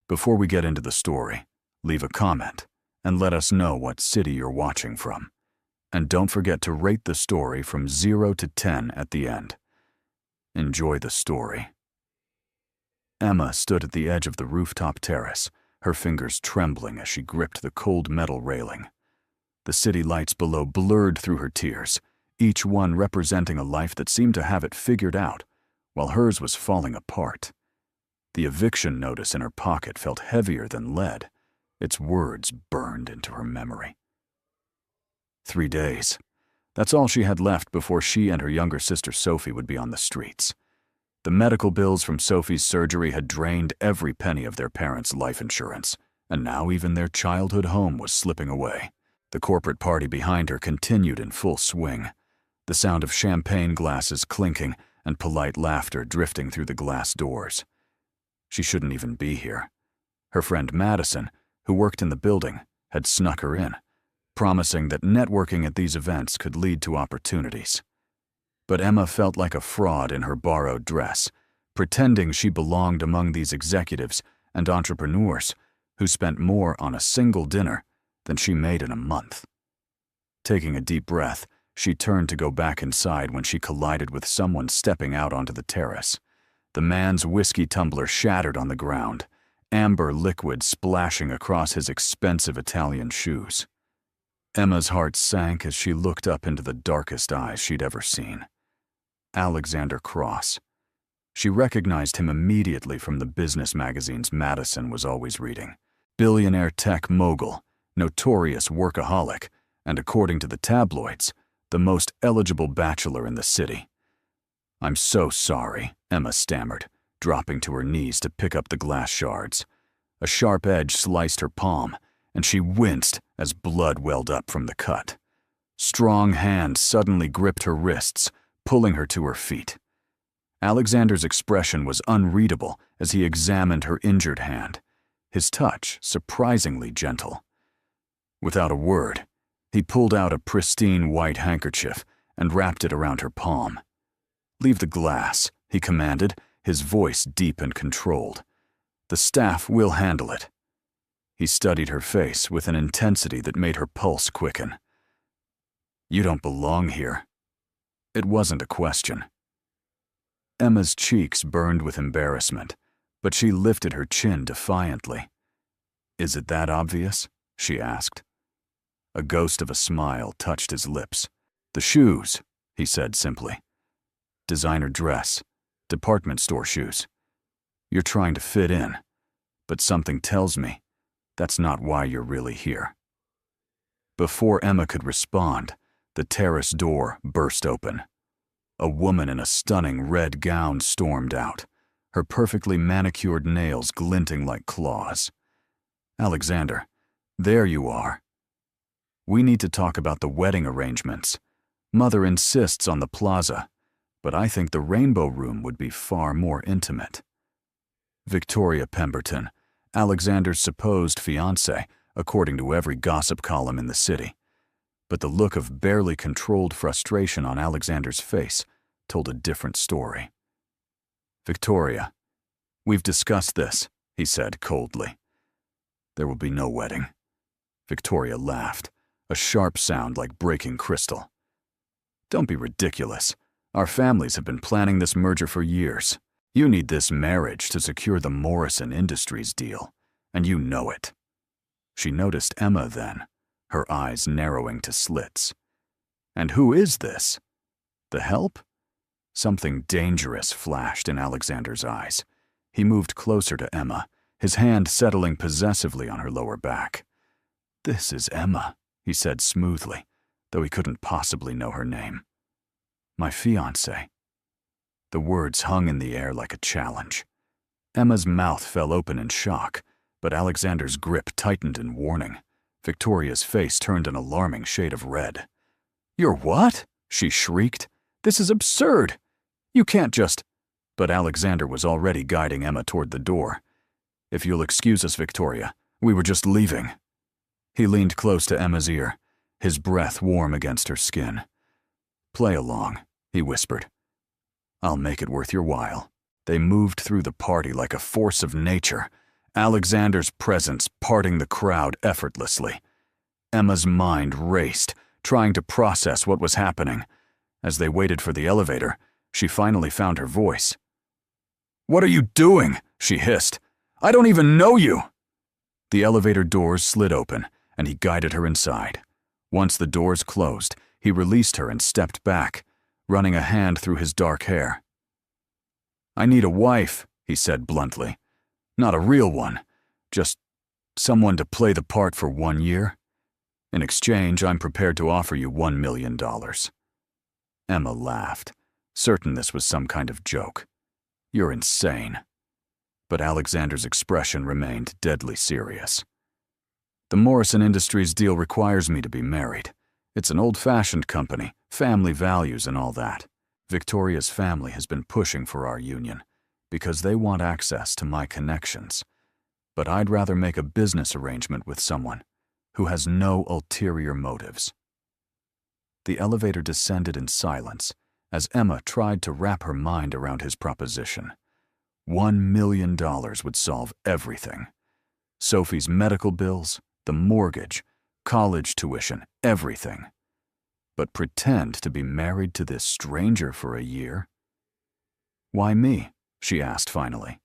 Before we get into the story, leave a comment and let us know what city you're watching from. And don't forget to rate the story from 0 to 10 at the end. Enjoy the story. Emma stood at the edge of the rooftop terrace, her fingers trembling as she gripped the cold metal railing. The city lights below blurred through her tears, each one representing a life that seemed to have it figured out, while hers was falling apart. The eviction notice in her pocket felt heavier than lead. Its words burned into her memory. 3 days. That's all she had left before she and her younger sister Sophie would be on the streets. The medical bills from Sophie's surgery had drained every penny of their parents' life insurance, and now even their childhood home was slipping away. The corporate party behind her continued in full swing, the sound of champagne glasses clinking and polite laughter drifting through the glass doors. She shouldn't even be here. Her friend Madison, who worked in the building, had snuck her in, promising that networking at these events could lead to opportunities. But Emma felt like a fraud in her borrowed dress, pretending she belonged among these executives and entrepreneurs who spent more on a single dinner than she made in a month. Taking a deep breath, she turned to go back inside when she collided with someone stepping out onto the terrace. The man's whiskey tumbler shattered on the ground, amber liquid splashing across his expensive Italian shoes. Emma's heart sank as she looked up into the darkest eyes she'd ever seen. Alexander Cross. She recognized him immediately from the business magazines Madison was always reading. Billionaire tech mogul, notorious workaholic, and according to the tabloids, the most eligible bachelor in the city. "I'm so sorry," Emma stammered, dropping to her knees to pick up the glass shards. A sharp edge sliced her palm, and she winced as blood welled up from the cut. Strong hands suddenly gripped her wrists, pulling her to her feet. Alexander's expression was unreadable as he examined her injured hand, his touch surprisingly gentle. Without a word, he pulled out a pristine white handkerchief and wrapped it around her palm. "Leave the glass," he commanded, his voice deep and controlled. "The staff will handle it." He studied her face with an intensity that made her pulse quicken. "You don't belong here." It wasn't a question. Emma's cheeks burned with embarrassment, but she lifted her chin defiantly. "Is it that obvious?" she asked. A ghost of a smile touched his lips. "The shoes," he said simply. "Designer dress, department store shoes. You're trying to fit in, but something tells me that's not why you're really here." Before Emma could respond, the terrace door burst open. A woman in a stunning red gown stormed out, her perfectly manicured nails glinting like claws. "Alexander, there you are. We need to talk about the wedding arrangements. Mother insists on the plaza, but I think the Rainbow Room would be far more intimate." Victoria Pemberton, Alexander's supposed fiancée, according to every gossip column in the city. But the look of barely controlled frustration on Alexander's face told a different story. "Victoria, we've discussed this," he said coldly. "There will be no wedding." Victoria laughed, a sharp sound like breaking crystal. "Don't be ridiculous. Our families have been planning this merger for years. You need this marriage to secure the Morrison Industries deal, and you know it." She noticed Emma then, her eyes narrowing to slits. "And who is this? The help?" Something dangerous flashed in Alexander's eyes. He moved closer to Emma, his hand settling possessively on her lower back. "This is Emma," he said smoothly, though he couldn't possibly know her name. "My fiancée." The words hung in the air like a challenge. Emma's mouth fell open in shock, but Alexander's grip tightened in warning. Victoria's face turned an alarming shade of red. "You're what?" she shrieked. "This is absurd. You can't just—" But Alexander was already guiding Emma toward the door. "If you'll excuse us, Victoria, we were just leaving." He leaned close to Emma's ear, his breath warm against her skin. "Play along," he whispered. "I'll make it worth your while." They moved through the party like a force of nature, Alexander's presence parting the crowd effortlessly. Emma's mind raced, trying to process what was happening. As they waited for the elevator, she finally found her voice. "What are you doing?" she hissed. "I don't even know you!" The elevator doors slid open, and he guided her inside. Once the doors closed, he released her and stepped back, running a hand through his dark hair. "I need a wife," he said bluntly. "Not a real one. Just someone to play the part for 1 year. In exchange, I'm prepared to offer you $1 million. Emma laughed, certain this was some kind of joke. "You're insane." But Alexander's expression remained deadly serious. "The Morrison Industries deal requires me to be married. It's an old-fashioned company, family values and all that. Victoria's family has been pushing for our union because they want access to my connections. But I'd rather make a business arrangement with someone who has no ulterior motives." The elevator descended in silence as Emma tried to wrap her mind around his proposition. $1 million would solve everything. Sophie's medical bills, the mortgage, college tuition, everything. But pretend to be married to this stranger for a year? "Why me?" she asked finally.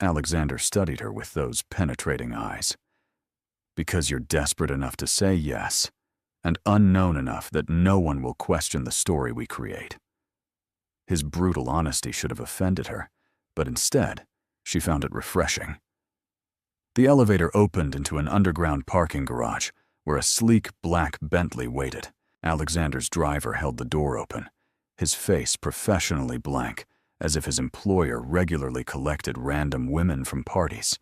Alexander studied her with those penetrating eyes. "Because you're desperate enough to say yes, and unknown enough that no one will question the story we create." His brutal honesty should have offended her, but instead, she found it refreshing. The elevator opened into an underground parking garage where a sleek black Bentley waited. Alexander's driver held the door open, his face professionally blank, as if his employer regularly collected random women from parties.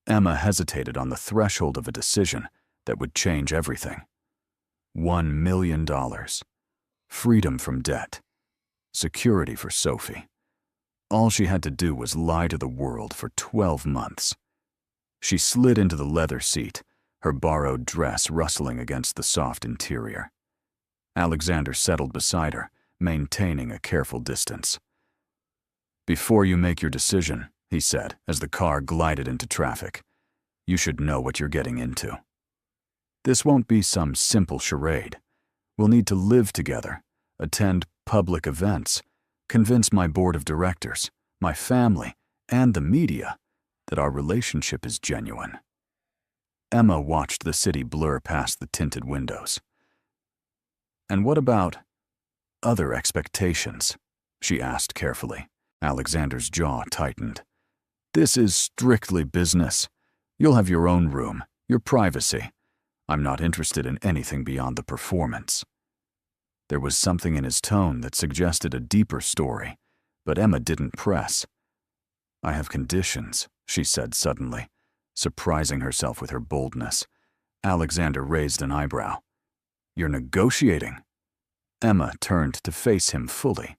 Emma hesitated on the threshold of a decision that would change everything. $1 million. Freedom from debt. Security for Sophie. All she had to do was lie to the world for 12 months. She slid into the leather seat, her borrowed dress rustling against the soft interior. Alexander settled beside her, maintaining a careful distance. "Before you make your decision," he said as the car glided into traffic, "you should know what you're getting into. This won't be some simple charade. We'll need to live together, attend public events, convince my board of directors, my family, and the media that our relationship is genuine." Emma watched the city blur past the tinted windows. "And what about other expectations?" she asked carefully. Alexander's jaw tightened. "This is strictly business. You'll have your own room, your privacy. I'm not interested in anything beyond the performance." There was something in his tone that suggested a deeper story, but Emma didn't press. "I have conditions," she said suddenly, surprising herself with her boldness. Alexander raised an eyebrow. "You're negotiating?" Emma turned to face him fully.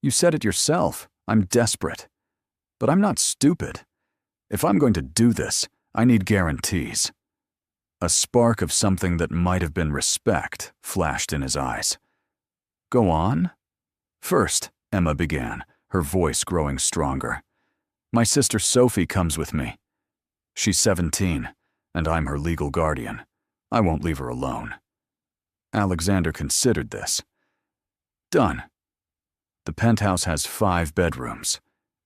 "You said it yourself. I'm desperate. But I'm not stupid. If I'm going to do this, I need guarantees." A spark of something that might have been respect flashed in his eyes. "Go on." "First," Emma began, her voice growing stronger, "my sister Sophie comes with me. She's 17, and I'm her legal guardian. I won't leave her alone." Alexander considered this. "Done." The penthouse has 5 bedrooms.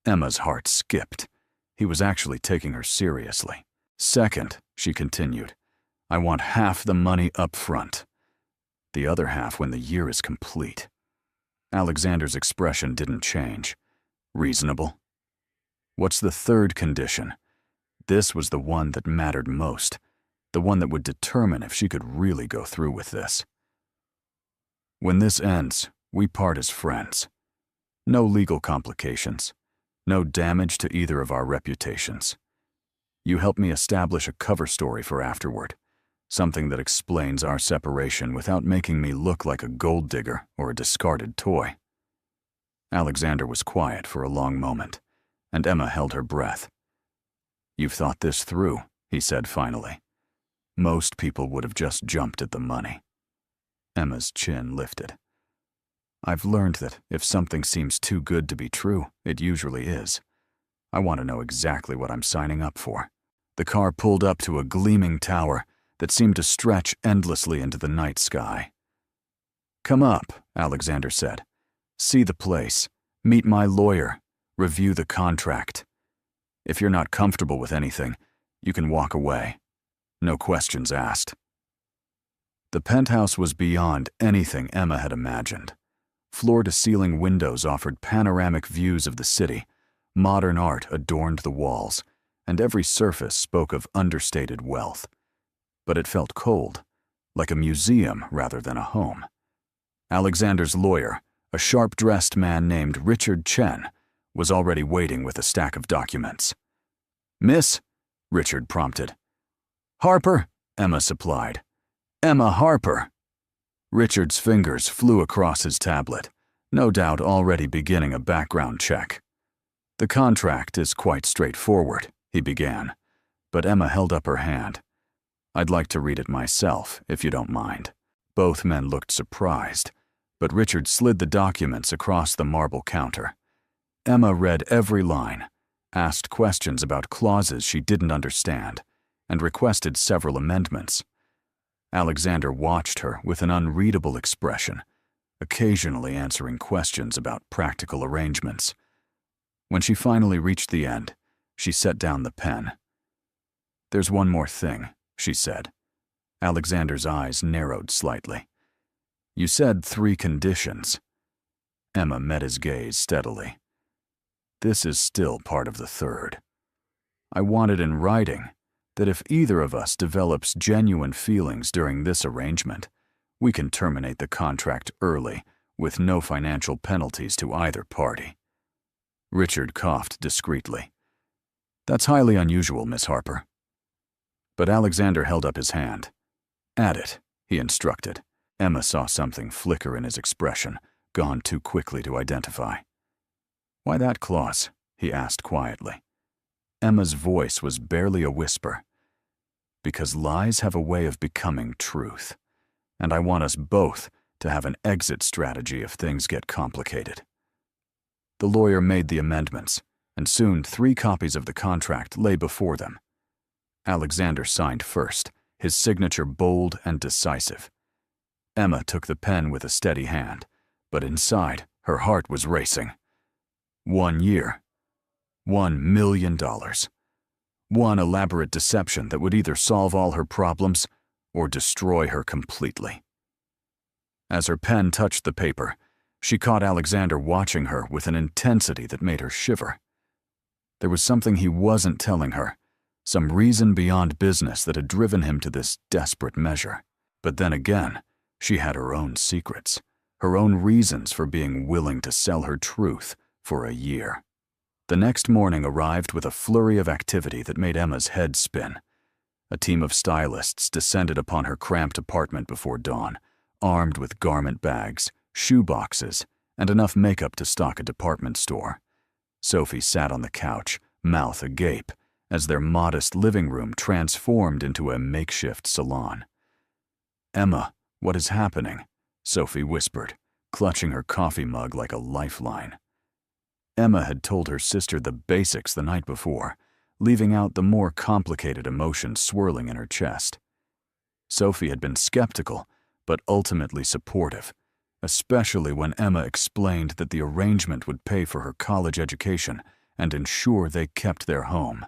Emma's heart skipped. He was actually taking her seriously. "Second," she continued, "I want half the money up front. The other half when the year is complete." Alexander's expression didn't change. "Reasonable." "What's the third condition?" This was the one that mattered most, the one that would determine if she could really go through with this. "When this ends, we part as friends. No legal complications. No damage to either of our reputations. You help me establish a cover story for afterward, something that explains our separation without making me look like a gold digger or a discarded toy." Alexander was quiet for a long moment, and Emma held her breath. "You've thought this through," he said finally. "Most people would have just jumped at the money." Emma's chin lifted. "I've learned that if something seems too good to be true, it usually is. I want to know exactly what I'm signing up for. The car pulled up to a gleaming tower that seemed to stretch endlessly into the night sky. "Come up," Alexander said. "See the place. Meet my lawyer. Review the contract. If you're not comfortable with anything, you can walk away. No questions asked." The penthouse was beyond anything Emma had imagined. Floor-to-ceiling windows offered panoramic views of the city. Modern art adorned the walls, and every surface spoke of understated wealth. But it felt cold, like a museum rather than a home. Alexander's lawyer, a sharp-dressed man named Richard Chen, was already waiting with a stack of documents. "Miss?" Richard prompted. "Harper," Emma supplied. "Emma Harper." Richard's fingers flew across his tablet, no doubt already beginning a background check. "The contract is quite straightforward," he began, but Emma held up her hand. "I'd like to read it myself, if you don't mind." Both men looked surprised, but Richard slid the documents across the marble counter. Emma read every line, asked questions about clauses she didn't understand, and requested several amendments. Alexander watched her with an unreadable expression, occasionally answering questions about practical arrangements. When she finally reached the end, she set down the pen. "There's one more thing," she said. Alexander's eyes narrowed slightly. "You said 3 conditions." Emma met his gaze steadily. "This is still part of the 3rd. I want it in writing that if either of us develops genuine feelings during this arrangement, we can terminate the contract early with no financial penalties to either party." Richard coughed discreetly. "That's highly unusual, Miss Harper." But Alexander held up his hand. "Add it," he instructed. Emma saw something flicker in his expression, gone too quickly to identify. "Why that clause?" he asked quietly. Emma's voice was barely a whisper. "Because lies have a way of becoming truth, and I want us both to have an exit strategy if things get complicated." The lawyer made the amendments, and soon 3 copies of the contract lay before them. Alexander signed first, his signature bold and decisive. Emma took the pen with a steady hand, but inside, her heart was racing. 1 year. $1 million. One elaborate deception that would either solve all her problems or destroy her completely. As her pen touched the paper, she caught Alexander watching her with an intensity that made her shiver. There was something he wasn't telling her, some reason beyond business that had driven him to this desperate measure. But then again, she had her own secrets, her own reasons for being willing to sell her truth for a year. The next morning arrived with a flurry of activity that made Emma's head spin. A team of stylists descended upon her cramped apartment before dawn, armed with garment bags, shoe boxes, and enough makeup to stock a department store. Sophie sat on the couch, mouth agape, as their modest living room transformed into a makeshift salon. "Emma, what is happening?" Sophie whispered, clutching her coffee mug like a lifeline. Emma had told her sister the basics the night before, leaving out the more complicated emotions swirling in her chest. Sophie had been skeptical, but ultimately supportive, especially when Emma explained that the arrangement would pay for her college education and ensure they kept their home.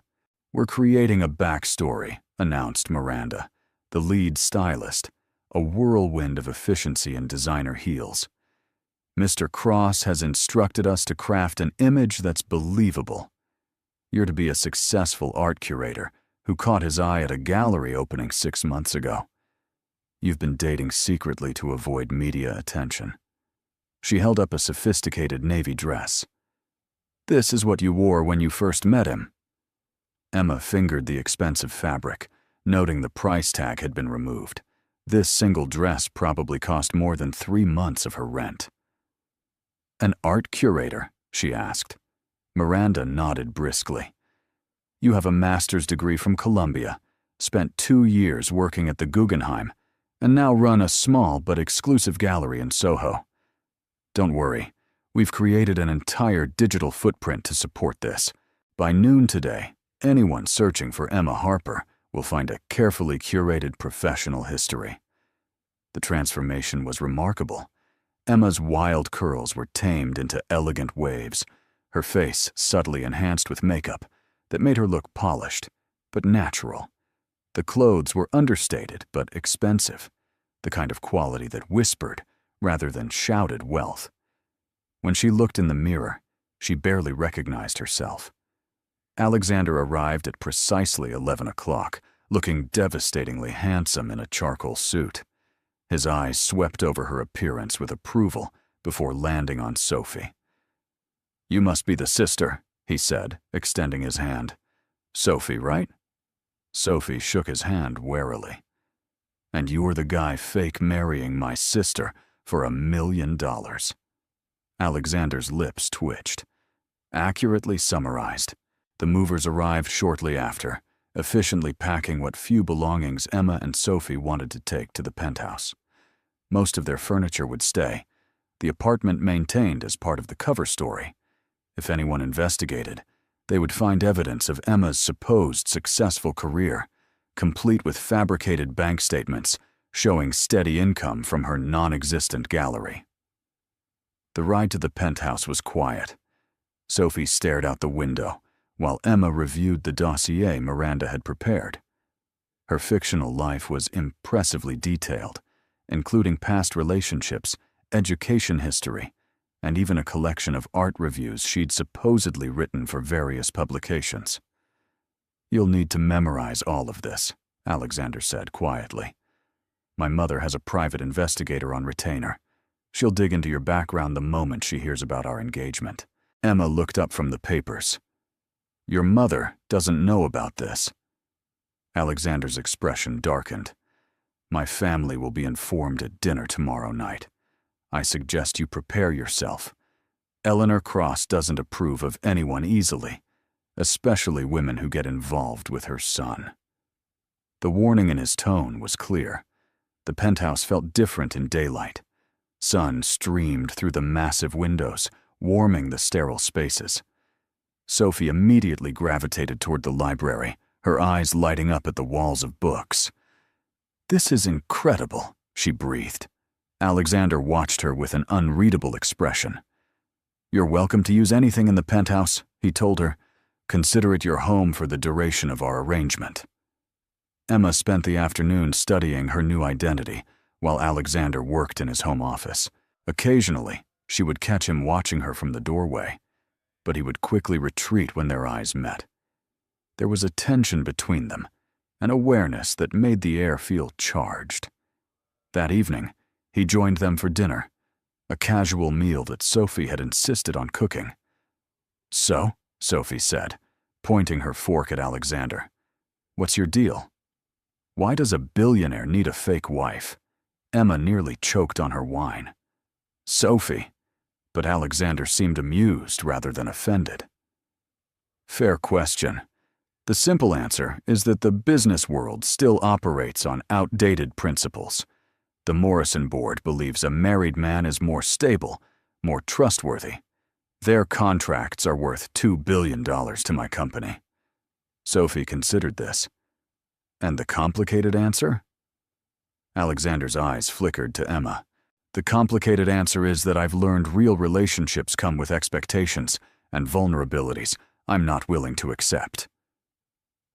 "We're creating a backstory," announced Miranda, the lead stylist, a whirlwind of efficiency and designer heels. "Mr. Cross has instructed us to craft an image that's believable. You're to be a successful art curator who caught his eye at a gallery opening 6 months ago. You've been dating secretly to avoid media attention." She held up a sophisticated navy dress. "This is what you wore when you first met him." Emma fingered the expensive fabric, noting the price tag had been removed. This single dress probably cost more than 3 months of her rent. "An art curator?" she asked. Miranda nodded briskly. "You have a master's degree from Columbia, spent 2 years working at the Guggenheim, and now run a small but exclusive gallery in Soho. Don't worry, we've created an entire digital footprint to support this. By noon today, anyone searching for Emma Harper will find a carefully curated professional history. The transformation was remarkable. Emma's wild curls were tamed into elegant waves, her face subtly enhanced with makeup that made her look polished, but natural. The clothes were understated but expensive, the kind of quality that whispered rather than shouted wealth. When she looked in the mirror, she barely recognized herself. Alexander arrived at precisely 11 o'clock, looking devastatingly handsome in a charcoal suit. His eyes swept over her appearance with approval before landing on Sophie. "You must be the sister," he said, extending his hand. "Sophie, right?" Sophie shook his hand warily. "And you're the guy fake marrying my sister for $1 million. Alexander's lips twitched. Accurately summarized, the movers arrived shortly after, efficiently packing what few belongings Emma and Sophie wanted to take to the penthouse. Most of their furniture would stay, the apartment maintained as part of the cover story. If anyone investigated, they would find evidence of Emma's supposed successful career, complete with fabricated bank statements showing steady income from her non-existent gallery. The ride to the penthouse was quiet. Sophie stared out the window, while Emma reviewed the dossier Miranda had prepared. Her fictional life was impressively detailed, including past relationships, education history, and even a collection of art reviews she'd supposedly written for various publications. "You'll need to memorize all of this," Alexander said quietly. "My mother has a private investigator on retainer. She'll dig into your background the moment she hears about our engagement." Emma looked up from the papers. "Your mother doesn't know about this." Alexander's expression darkened. "My family will be informed at dinner tomorrow night. I suggest you prepare yourself. Eleanor Cross doesn't approve of anyone easily, especially women who get involved with her son." The warning in his tone was clear. The penthouse felt different in daylight. Sun streamed through the massive windows, warming the sterile spaces. Sophie immediately gravitated toward the library, her eyes lighting up at the walls of books. "This is incredible," she breathed. Alexander watched her with an unreadable expression. "You're welcome to use anything in the penthouse," he told her. "Consider it your home for the duration of our arrangement." Emma spent the afternoon studying her new identity, while Alexander worked in his home office. Occasionally, she would catch him watching her from the doorway, but he would quickly retreat when their eyes met. There was a tension between them, an awareness that made the air feel charged. That evening, he joined them for dinner, a casual meal that Sophie had insisted on cooking. "So," Sophie said, pointing her fork at Alexander, "what's your deal? Why does a billionaire need a fake wife?" Emma nearly choked on her wine. "Sophie," but Alexander seemed amused rather than offended. "Fair question. The simple answer is that the business world still operates on outdated principles. The Morrison board believes a married man is more stable, more trustworthy. Their contracts are worth $2 billion to my company." Sophie considered this. "And the complicated answer?" Alexander's eyes flickered to Emma. "The complicated answer is that I've learned real relationships come with expectations and vulnerabilities I'm not willing to accept."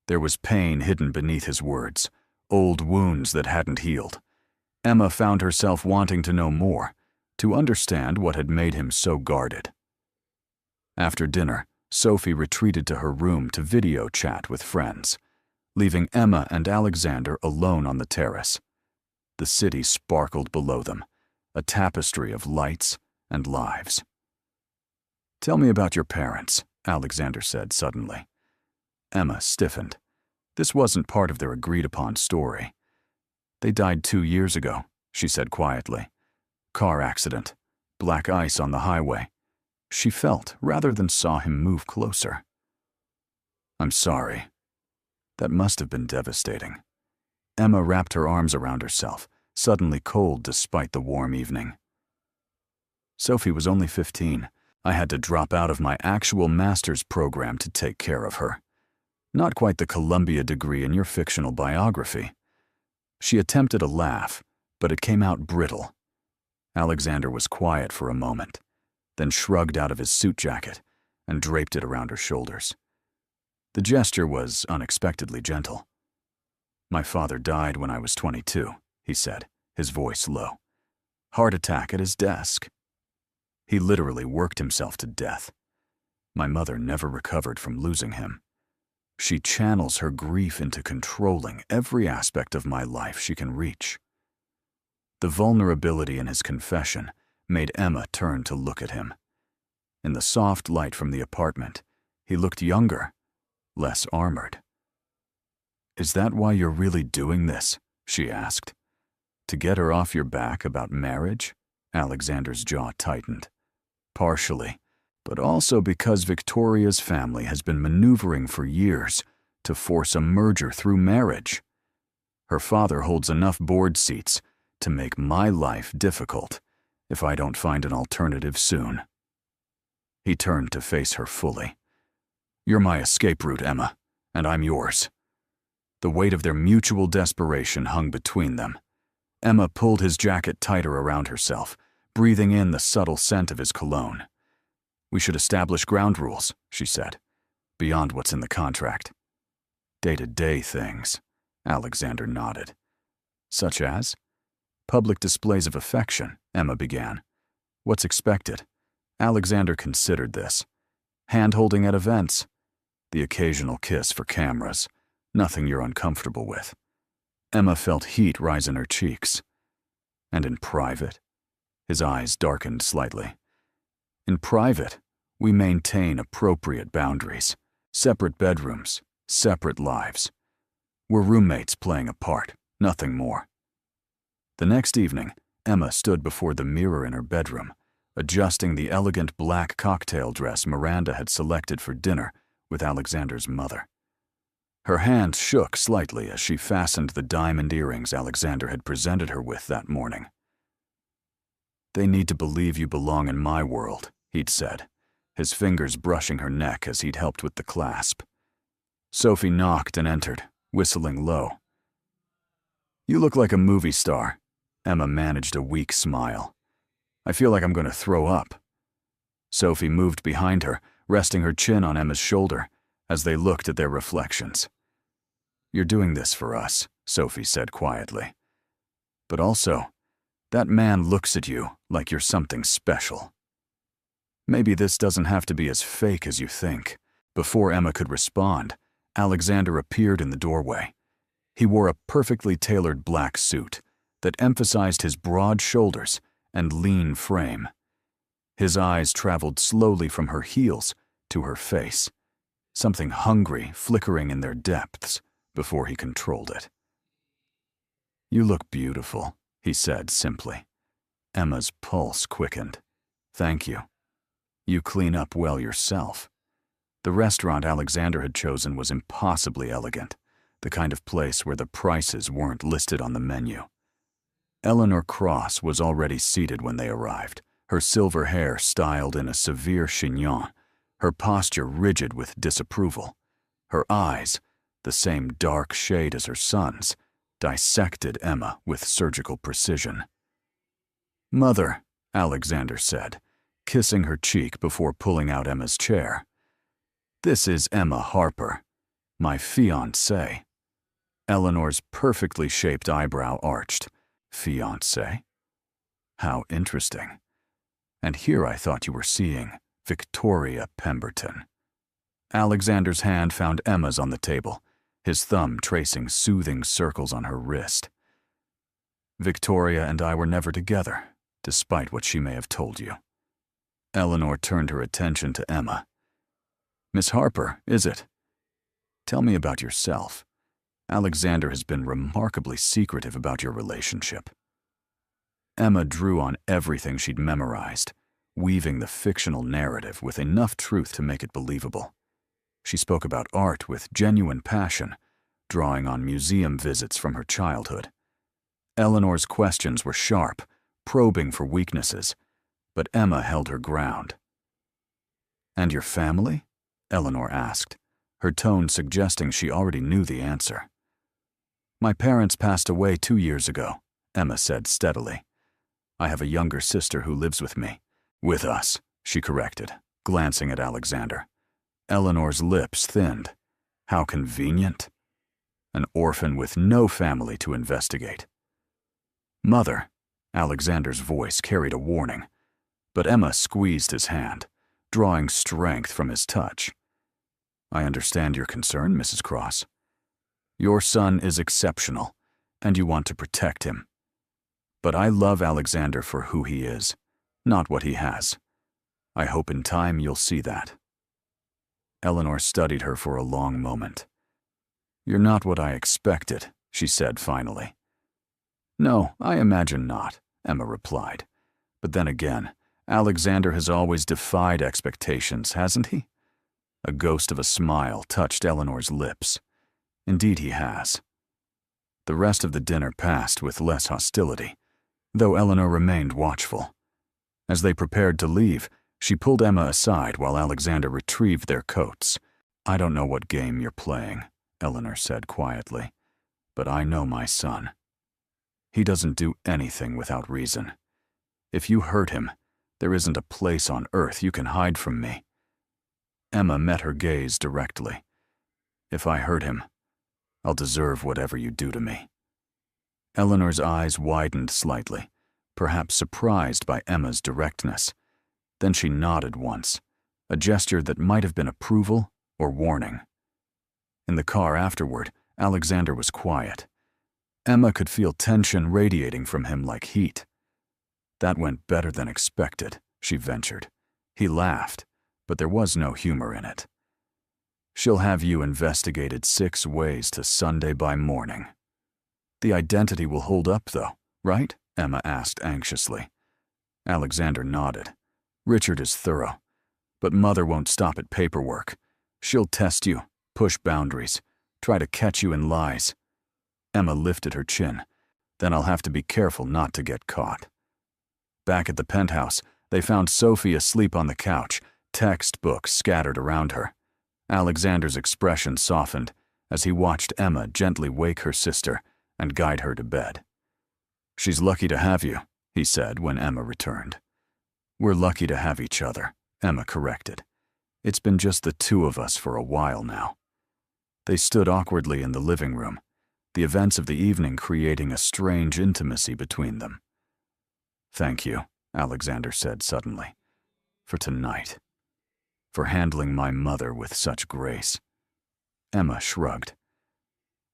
There was pain hidden beneath his words, old wounds that hadn't healed. Emma found herself wanting to know more, to understand what had made him so guarded. After dinner, Sophie retreated to her room to video chat with friends, leaving Emma and Alexander alone on the terrace. The city sparkled below them, a tapestry of lights and lives. "Tell me about your parents," Alexander said suddenly. Emma stiffened. This wasn't part of their agreed-upon story. "They died 2 years ago," she said quietly. "Car accident, black ice on the highway." She felt rather than saw him move closer. "I'm sorry. That must have been devastating." Emma wrapped her arms around herself, suddenly cold despite the warm evening. "Sophie was only 15. I had to drop out of my actual master's program to take care of her. Not quite the Columbia degree in your fictional biography. She attempted a laugh, but it came out brittle. Alexander was quiet for a moment, then shrugged out of his suit jacket and draped it around her shoulders. The gesture was unexpectedly gentle. "My father died when I was 22, he said, his voice low. Heart attack at his desk. He literally worked himself to death. My mother never recovered from losing him. She channels her grief into controlling every aspect of my life she can reach." The vulnerability in his confession made Emma turn to look at him. In the soft light from the apartment, he looked younger, less armored. "Is that why you're really doing this?" she asked. "To get her off your back about marriage?" Alexander's jaw tightened. "Partially, but also because Victoria's family has been maneuvering for years to force a merger through marriage. Her father holds enough board seats to make my life difficult if I don't find an alternative soon." He turned to face her fully. "You're my escape route, Emma, and I'm yours." The weight of their mutual desperation hung between them. Emma pulled his jacket tighter around herself, breathing in the subtle scent of his cologne. "We should establish ground rules," she said, "beyond what's in the contract." "Day-to-day things," Alexander nodded. "Such as?" "Public displays of affection," Emma began. "What's expected?" Alexander considered this. "Hand-holding at events. The occasional kiss for cameras. Nothing you're uncomfortable with." Emma felt heat rise in her cheeks. "And in private?" His eyes darkened slightly. "In private, we maintain appropriate boundaries. Separate bedrooms, separate lives. We're roommates playing a part, nothing more." The next evening, Emma stood before the mirror in her bedroom, adjusting the elegant black cocktail dress Miranda had selected for dinner with Alexander's mother. Her hand shook slightly as she fastened the diamond earrings Alexander had presented her with that morning. "They need to believe you belong in my world," he'd said, his fingers brushing her neck as he'd helped with the clasp. Sophie knocked and entered, whistling low. "You look like a movie star." Emma managed a weak smile. "I feel like I'm going to throw up." Sophie moved behind her, resting her chin on Emma's shoulder as they looked at their reflections. "You're doing this for us," Sophie said quietly. "But also, that man looks at you like you're something special." "Maybe this doesn't have to be as fake as you think." Before Emma could respond, Alexander appeared in the doorway. He wore a perfectly tailored black suit that emphasized his broad shoulders and lean frame. His eyes traveled slowly from her heels to her face, something hungry flickering in their depths before he controlled it. "You look beautiful," he said simply. Emma's pulse quickened. "Thank you. You clean up well yourself." The restaurant Alexander had chosen was impossibly elegant, the kind of place where the prices weren't listed on the menu. Eleanor Cross was already seated when they arrived, her silver hair styled in a severe chignon, her posture rigid with disapproval. Her eyes, the same dark shade as her son's, dissected Emma with surgical precision. "Mother," Alexander said, kissing her cheek before pulling out Emma's chair. "This is Emma Harper, my fiancée." Eleanor's perfectly shaped eyebrow arched. "Fiancé? How interesting. And here I thought you were seeing Victoria Pemberton." Alexander's hand found Emma's on the table, his thumb tracing soothing circles on her wrist. "Victoria and I were never together, despite what she may have told you." Eleanor turned her attention to Emma. "Miss Harper, is it? Tell me about yourself. Alexander has been remarkably secretive about your relationship." Emma drew on everything she'd memorized, weaving the fictional narrative with enough truth to make it believable. She spoke about art with genuine passion, drawing on museum visits from her childhood. Eleanor's questions were sharp, probing for weaknesses, but Emma held her ground. "And your family?" Eleanor asked, her tone suggesting she already knew the answer. "My parents passed away 2 years ago," Emma said steadily. "I have a younger sister who lives with me." "With us," she corrected, glancing at Alexander. Eleanor's lips thinned. How convenient. An orphan with no family to investigate. "Mother," Alexander's voice carried a warning, but Emma squeezed his hand, drawing strength from his touch. "I understand your concern, Mrs. Cross. Your son is exceptional, and you want to protect him. But I love Alexander for who he is, not what he has. I hope in time you'll see that." Eleanor studied her for a long moment. "You're not what I expected," she said finally. "No, I imagine not," Emma replied. "But then again, Alexander has always defied expectations, hasn't he?" A ghost of a smile touched Eleanor's lips. "Indeed he has." The rest of the dinner passed with less hostility, though Eleanor remained watchful. As they prepared to leave, she pulled Emma aside while Alexander retrieved their coats. "I don't know what game you're playing," Eleanor said quietly, "but I know my son. He doesn't do anything without reason. If you hurt him, there isn't a place on earth you can hide from me." Emma met her gaze directly. "If I hurt him, I'll deserve whatever you do to me." Eleanor's eyes widened slightly, perhaps surprised by Emma's directness. Then she nodded once, a gesture that might have been approval or warning. In the car afterward, Alexander was quiet. Emma could feel tension radiating from him like heat. "That went better than expected," she ventured. He laughed, but there was no humor in it. "She'll have you investigated 6 ways to Sunday by morning." "The identity will hold up, though, right?" Emma asked anxiously. Alexander nodded. "Richard is thorough, but Mother won't stop at paperwork. She'll test you, push boundaries, try to catch you in lies." Emma lifted her chin. "Then I'll have to be careful not to get caught." Back at the penthouse, they found Sophie asleep on the couch, textbooks scattered around her. Alexander's expression softened as he watched Emma gently wake her sister and guide her to bed. "She's lucky to have you," he said when Emma returned. "We're lucky to have each other," Emma corrected. "It's been just the 2 of us for a while now." They stood awkwardly in the living room, the events of the evening creating a strange intimacy between them. "Thank you," Alexander said suddenly, "for tonight. For handling my mother with such grace." Emma shrugged.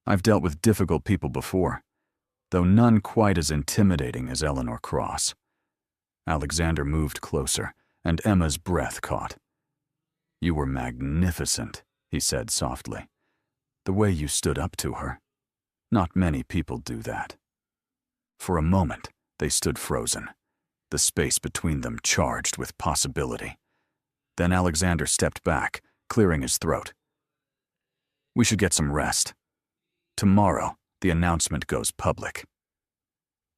"I've dealt with difficult people before, though none quite as intimidating as Eleanor Cross." Alexander moved closer, and Emma's breath caught. "You were magnificent," he said softly. "The way you stood up to her. Not many people do that." For a moment, they stood frozen, the space between them charged with possibility. Then Alexander stepped back, clearing his throat. "We should get some rest. Tomorrow, the announcement goes public."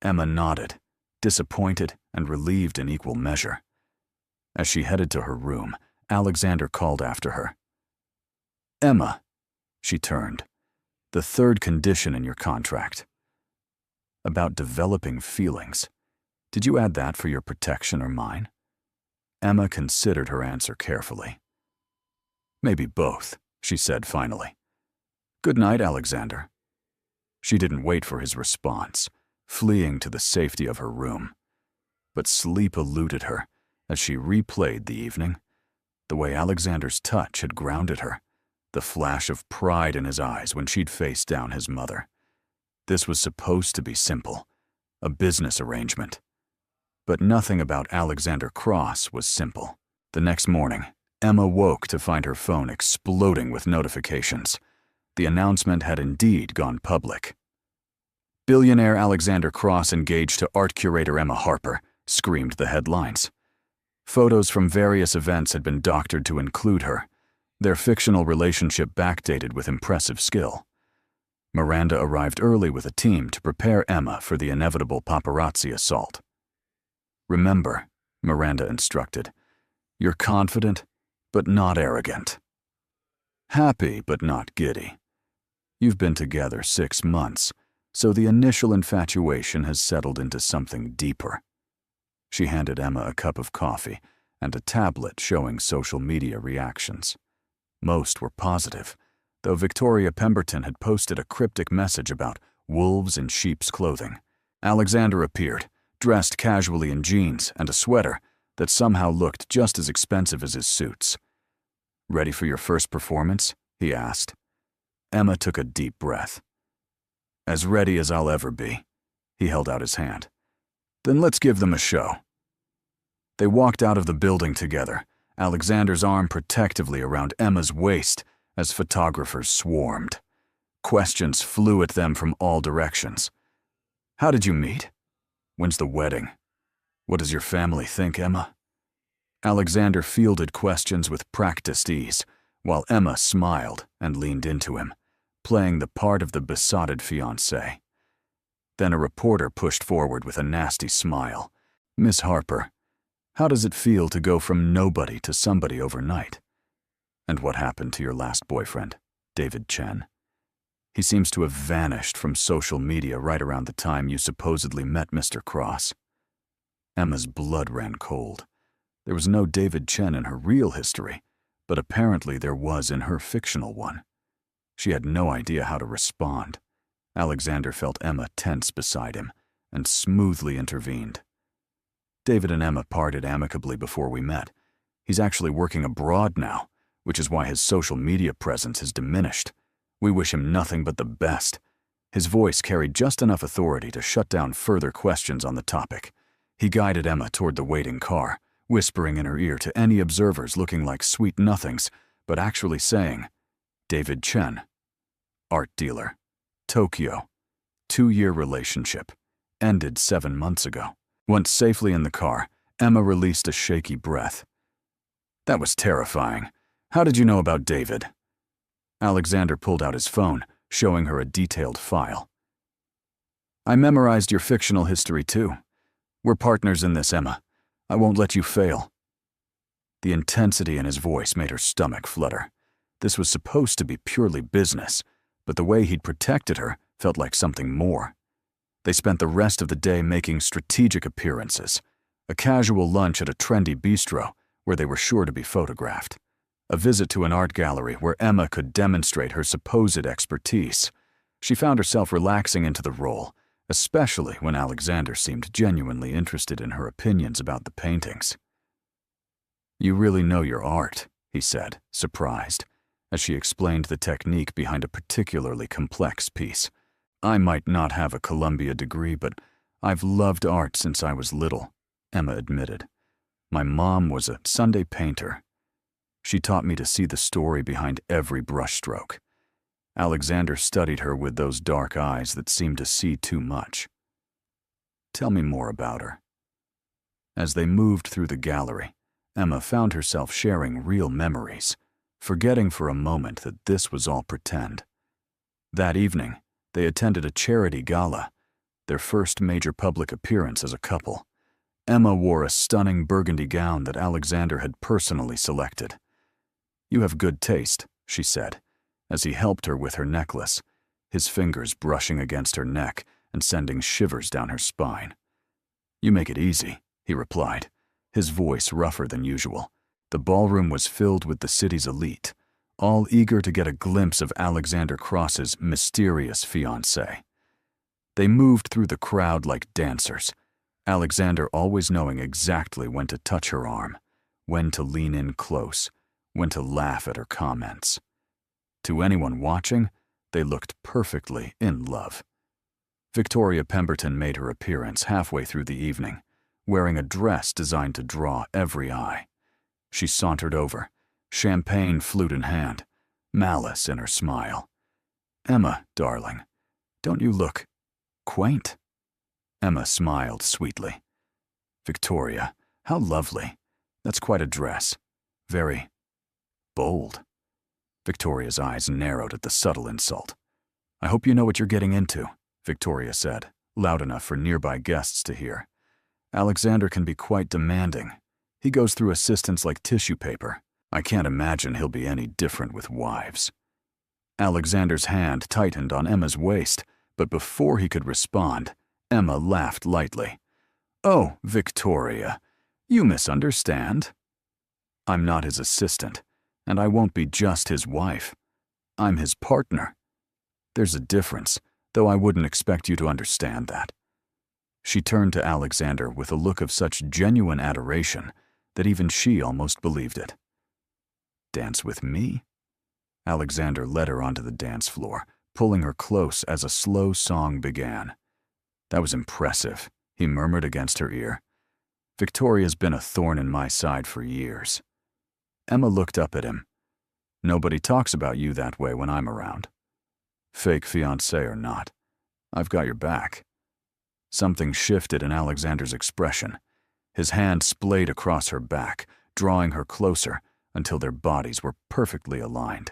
Emma nodded, disappointed and relieved in equal measure. As she headed to her room, Alexander called after her. "Emma," she turned, "the 3rd condition in your contract. About developing feelings. Did you add that for your protection or mine?" Emma considered her answer carefully. "Maybe both," she said finally. "Good night, Alexander." She didn't wait for his response, fleeing to the safety of her room. But sleep eluded her as she replayed the evening, the way Alexander's touch had grounded her, the flash of pride in his eyes when she'd faced down his mother. This was supposed to be simple, a business arrangement. But nothing about Alexander Cross was simple. The next morning, Emma woke to find her phone exploding with notifications. The announcement had indeed gone public. "Billionaire Alexander Cross engaged to art curator Emma Harper," screamed the headlines. Photos from various events had been doctored to include her, their fictional relationship backdated with impressive skill. Miranda arrived early with a team to prepare Emma for the inevitable paparazzi assault. "Remember," Miranda instructed, "you're confident, but not arrogant. Happy, but not giddy. You've been together 6 months, so the initial infatuation has settled into something deeper. She handed Emma a cup of coffee and a tablet showing social media reactions. Most were positive, though Victoria Pemberton had posted a cryptic message about wolves in sheep's clothing. Alexander appeared, dressed casually in jeans and a sweater that somehow looked just as expensive as his suits. "Ready for your first performance?" he asked. Emma took a deep breath. "As ready as I'll ever be." He held out his hand. "Then let's give them a show." They walked out of the building together, Alexander's arm protectively around Emma's waist as photographers swarmed. Questions flew at them from all directions. "How did you meet? When's the wedding? What does your family think, Emma?" Alexander fielded questions with practiced ease, while Emma smiled and leaned into him, playing the part of the besotted fiancé. Then a reporter pushed forward with a nasty smile. "Miss Harper, how does it feel to go from nobody to somebody overnight? And what happened to your last boyfriend, David Chen? He seems to have vanished from social media right around the time you supposedly met Mr. Cross." Emma's blood ran cold. There was no David Chen in her real history, but apparently there was in her fictional one. She had no idea how to respond. Alexander felt Emma tense beside him and smoothly intervened. "David and Emma parted amicably before we met. He's actually working abroad now, which is why his social media presence has diminished. We wish him nothing but the best." His voice carried just enough authority to shut down further questions on the topic. He guided Emma toward the waiting car, whispering in her ear to any observers looking like sweet nothings, but actually saying, "David Chen, art dealer, Tokyo, 2-year relationship, ended 7 months ago." Once safely in the car, Emma released a shaky breath. "That was terrifying. How did you know about David?" Alexander pulled out his phone, showing her a detailed file. "I memorized your fictional history too. We're partners in this, Emma. I won't let you fail." The intensity in his voice made her stomach flutter. This was supposed to be purely business, but the way he'd protected her felt like something more. They spent the rest of the day making strategic appearances, a casual lunch at a trendy bistro where they were sure to be photographed, a visit to an art gallery where Emma could demonstrate her supposed expertise. She found herself relaxing into the role, especially when Alexander seemed genuinely interested in her opinions about the paintings. "You really know your art," he said, surprised, as she explained the technique behind a particularly complex piece. "I might not have a Columbia degree, but I've loved art since I was little," Emma admitted. "My mom was a Sunday painter. She taught me to see the story behind every brushstroke." Alexander studied her with those dark eyes that seemed to see too much. "Tell me more about her." As they moved through the gallery, Emma found herself sharing real memories, forgetting for a moment that this was all pretend. That evening, they attended a charity gala, their first major public appearance as a couple. Emma wore a stunning burgundy gown that Alexander had personally selected. "You have good taste," she said, as he helped her with her necklace, his fingers brushing against her neck and sending shivers down her spine. "You make it easy," he replied, his voice rougher than usual. The ballroom was filled with the city's elite, all eager to get a glimpse of Alexander Cross's mysterious fiancée. They moved through the crowd like dancers, Alexander always knowing exactly when to touch her arm, when to lean in close, when to laugh at her comments. To anyone watching, they looked perfectly in love. Victoria Pemberton made her appearance halfway through the evening, wearing a dress designed to draw every eye. She sauntered over, champagne flute in hand, malice in her smile. "Emma, darling, don't you look quaint?" Emma smiled sweetly. "Victoria, how lovely. That's quite a dress. Very bold." Victoria's eyes narrowed at the subtle insult. "I hope you know what you're getting into," Victoria said, loud enough for nearby guests to hear. "Alexander can be quite demanding. He goes through assistants like tissue paper. I can't imagine he'll be any different with wives. Alexander's hand tightened on Emma's waist, but before he could respond, Emma laughed lightly. Oh, Victoria, you misunderstand. I'm not his assistant, and I won't be just his wife. I'm his partner. There's a difference, though I wouldn't expect you to understand that. She turned to Alexander with a look of such genuine adoration that even she almost believed it. Dance with me? Alexander led her onto the dance floor, pulling her close as a slow song began. That was impressive, he murmured against her ear. Victoria's been a thorn in my side for years. Emma looked up at him. Nobody talks about you that way when I'm around. Fake fiancé or not, I've got your back. Something shifted in Alexander's expression. His hand splayed across her back, drawing her closer until their bodies were perfectly aligned.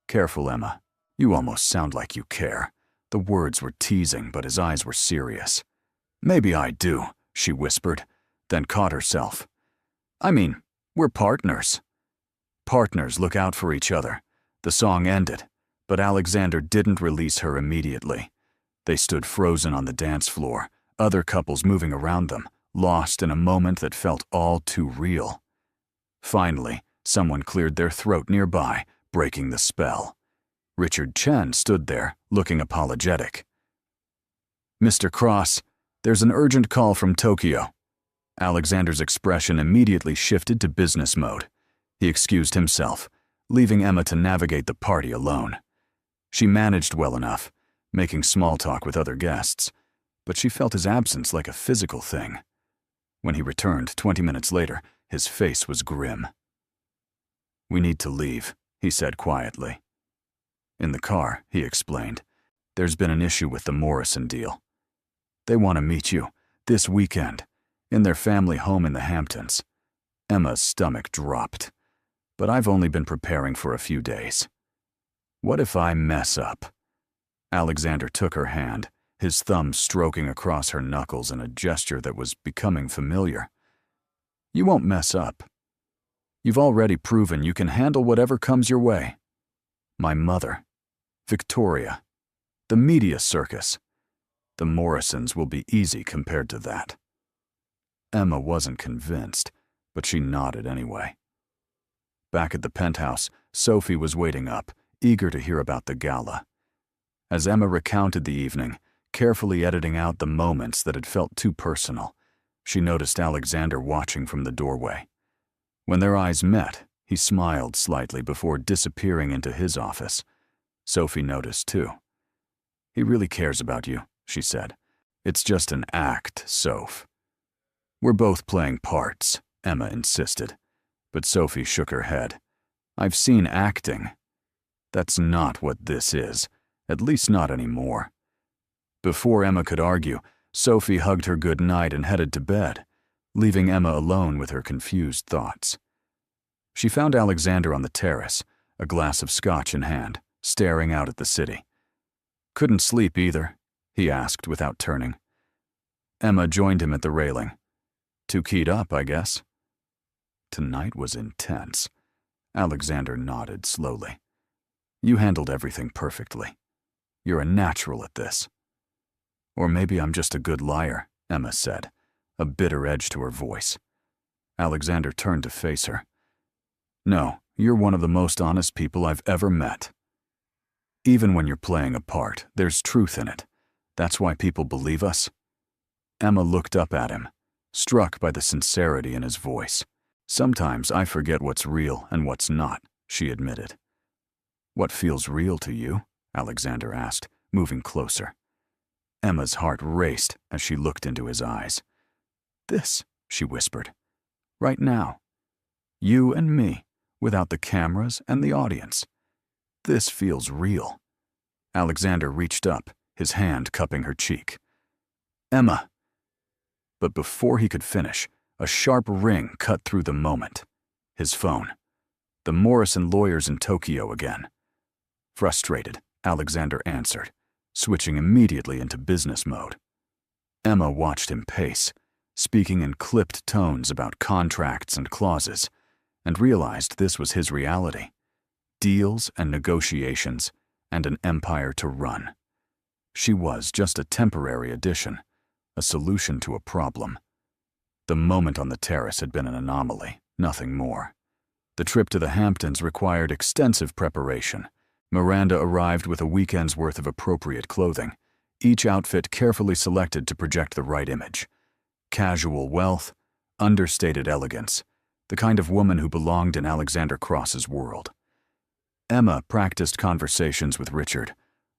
Careful, Emma. You almost sound like you care. The words were teasing, but his eyes were serious. Maybe I do, she whispered, then caught herself. I mean, we're partners. Partners look out for each other. The song ended, but Alexander didn't release her immediately. They stood frozen on the dance floor, other couples moving around them, lost in a moment that felt all too real. Finally, someone cleared their throat nearby, breaking the spell. Richard Chen stood there, looking apologetic. Mr. Cross, there's an urgent call from Tokyo. Alexander's expression immediately shifted to business mode. He excused himself, leaving Emma to navigate the party alone. She managed well enough, making small talk with other guests, but she felt his absence like a physical thing. When he returned 20 minutes later, his face was grim. We need to leave, he said quietly. In the car, he explained, there's been an issue with the Morrison deal. They want to meet you, this weekend, in their family home in the Hamptons. Emma's stomach dropped. But I've only been preparing for a few days. What if I mess up? Alexander took her hand, his thumb stroking across her knuckles in a gesture that was becoming familiar. You won't mess up. You've already proven you can handle whatever comes your way. My mother, Victoria, the media circus. The Morrisons will be easy compared to that. Emma wasn't convinced, but she nodded anyway. Back at the penthouse, Sophie was waiting up, eager to hear about the gala. As Emma recounted the evening, carefully editing out the moments that had felt too personal, she noticed Alexander watching from the doorway. When their eyes met, he smiled slightly before disappearing into his office. Sophie noticed too. He really cares about you, she said. It's just an act, Soph. We're both playing parts, Emma insisted. But Sophie shook her head. I've seen acting. That's not what this is, at least not anymore. Before Emma could argue, Sophie hugged her good night and headed to bed, leaving Emma alone with her confused thoughts. She found Alexander on the terrace, a glass of scotch in hand, staring out at the city. Couldn't sleep either, he asked without turning. Emma joined him at the railing. Too keyed up, I guess. Tonight was intense. Alexander nodded slowly. You handled everything perfectly. You're a natural at this. Or maybe I'm just a good liar, Emma said, a bitter edge to her voice. Alexander turned to face her. No, you're one of the most honest people I've ever met. Even when you're playing a part, there's truth in it. That's why people believe us. Emma looked up at him, struck by the sincerity in his voice. Sometimes I forget what's real and what's not, she admitted. What feels real to you? Alexander asked, moving closer. Emma's heart raced as she looked into his eyes. This, she whispered. Right now. You and me, without the cameras and the audience. This feels real. Alexander reached up, his hand cupping her cheek. Emma. But before he could finish, a sharp ring cut through the moment. His phone. The Morrison lawyers in Tokyo again. Frustrated, Alexander answered, switching immediately into business mode. Emma watched him pace, speaking in clipped tones about contracts and clauses, and realized this was his reality. Deals and negotiations, and an empire to run. She was just a temporary addition, a solution to a problem. The moment on the terrace had been an anomaly, nothing more. The trip to the Hamptons required extensive preparation. Miranda arrived with a weekend's worth of appropriate clothing, each outfit carefully selected to project the right image. Casual wealth, understated elegance, the kind of woman who belonged in Alexander Cross's world. Emma practiced conversations with Richard,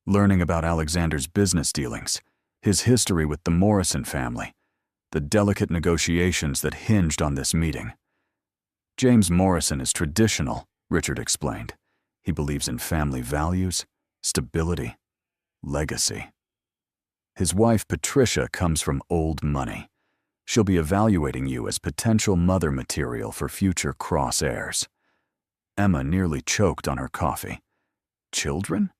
learning about Alexander's business dealings, his history with the Morrison family, the delicate negotiations that hinged on this meeting. James Morrison is traditional, Richard explained. He believes in family values, stability, legacy. His wife, Patricia, comes from old money. She'll be evaluating you as potential mother material for future Cross heirs. Emma nearly choked on her coffee. Children?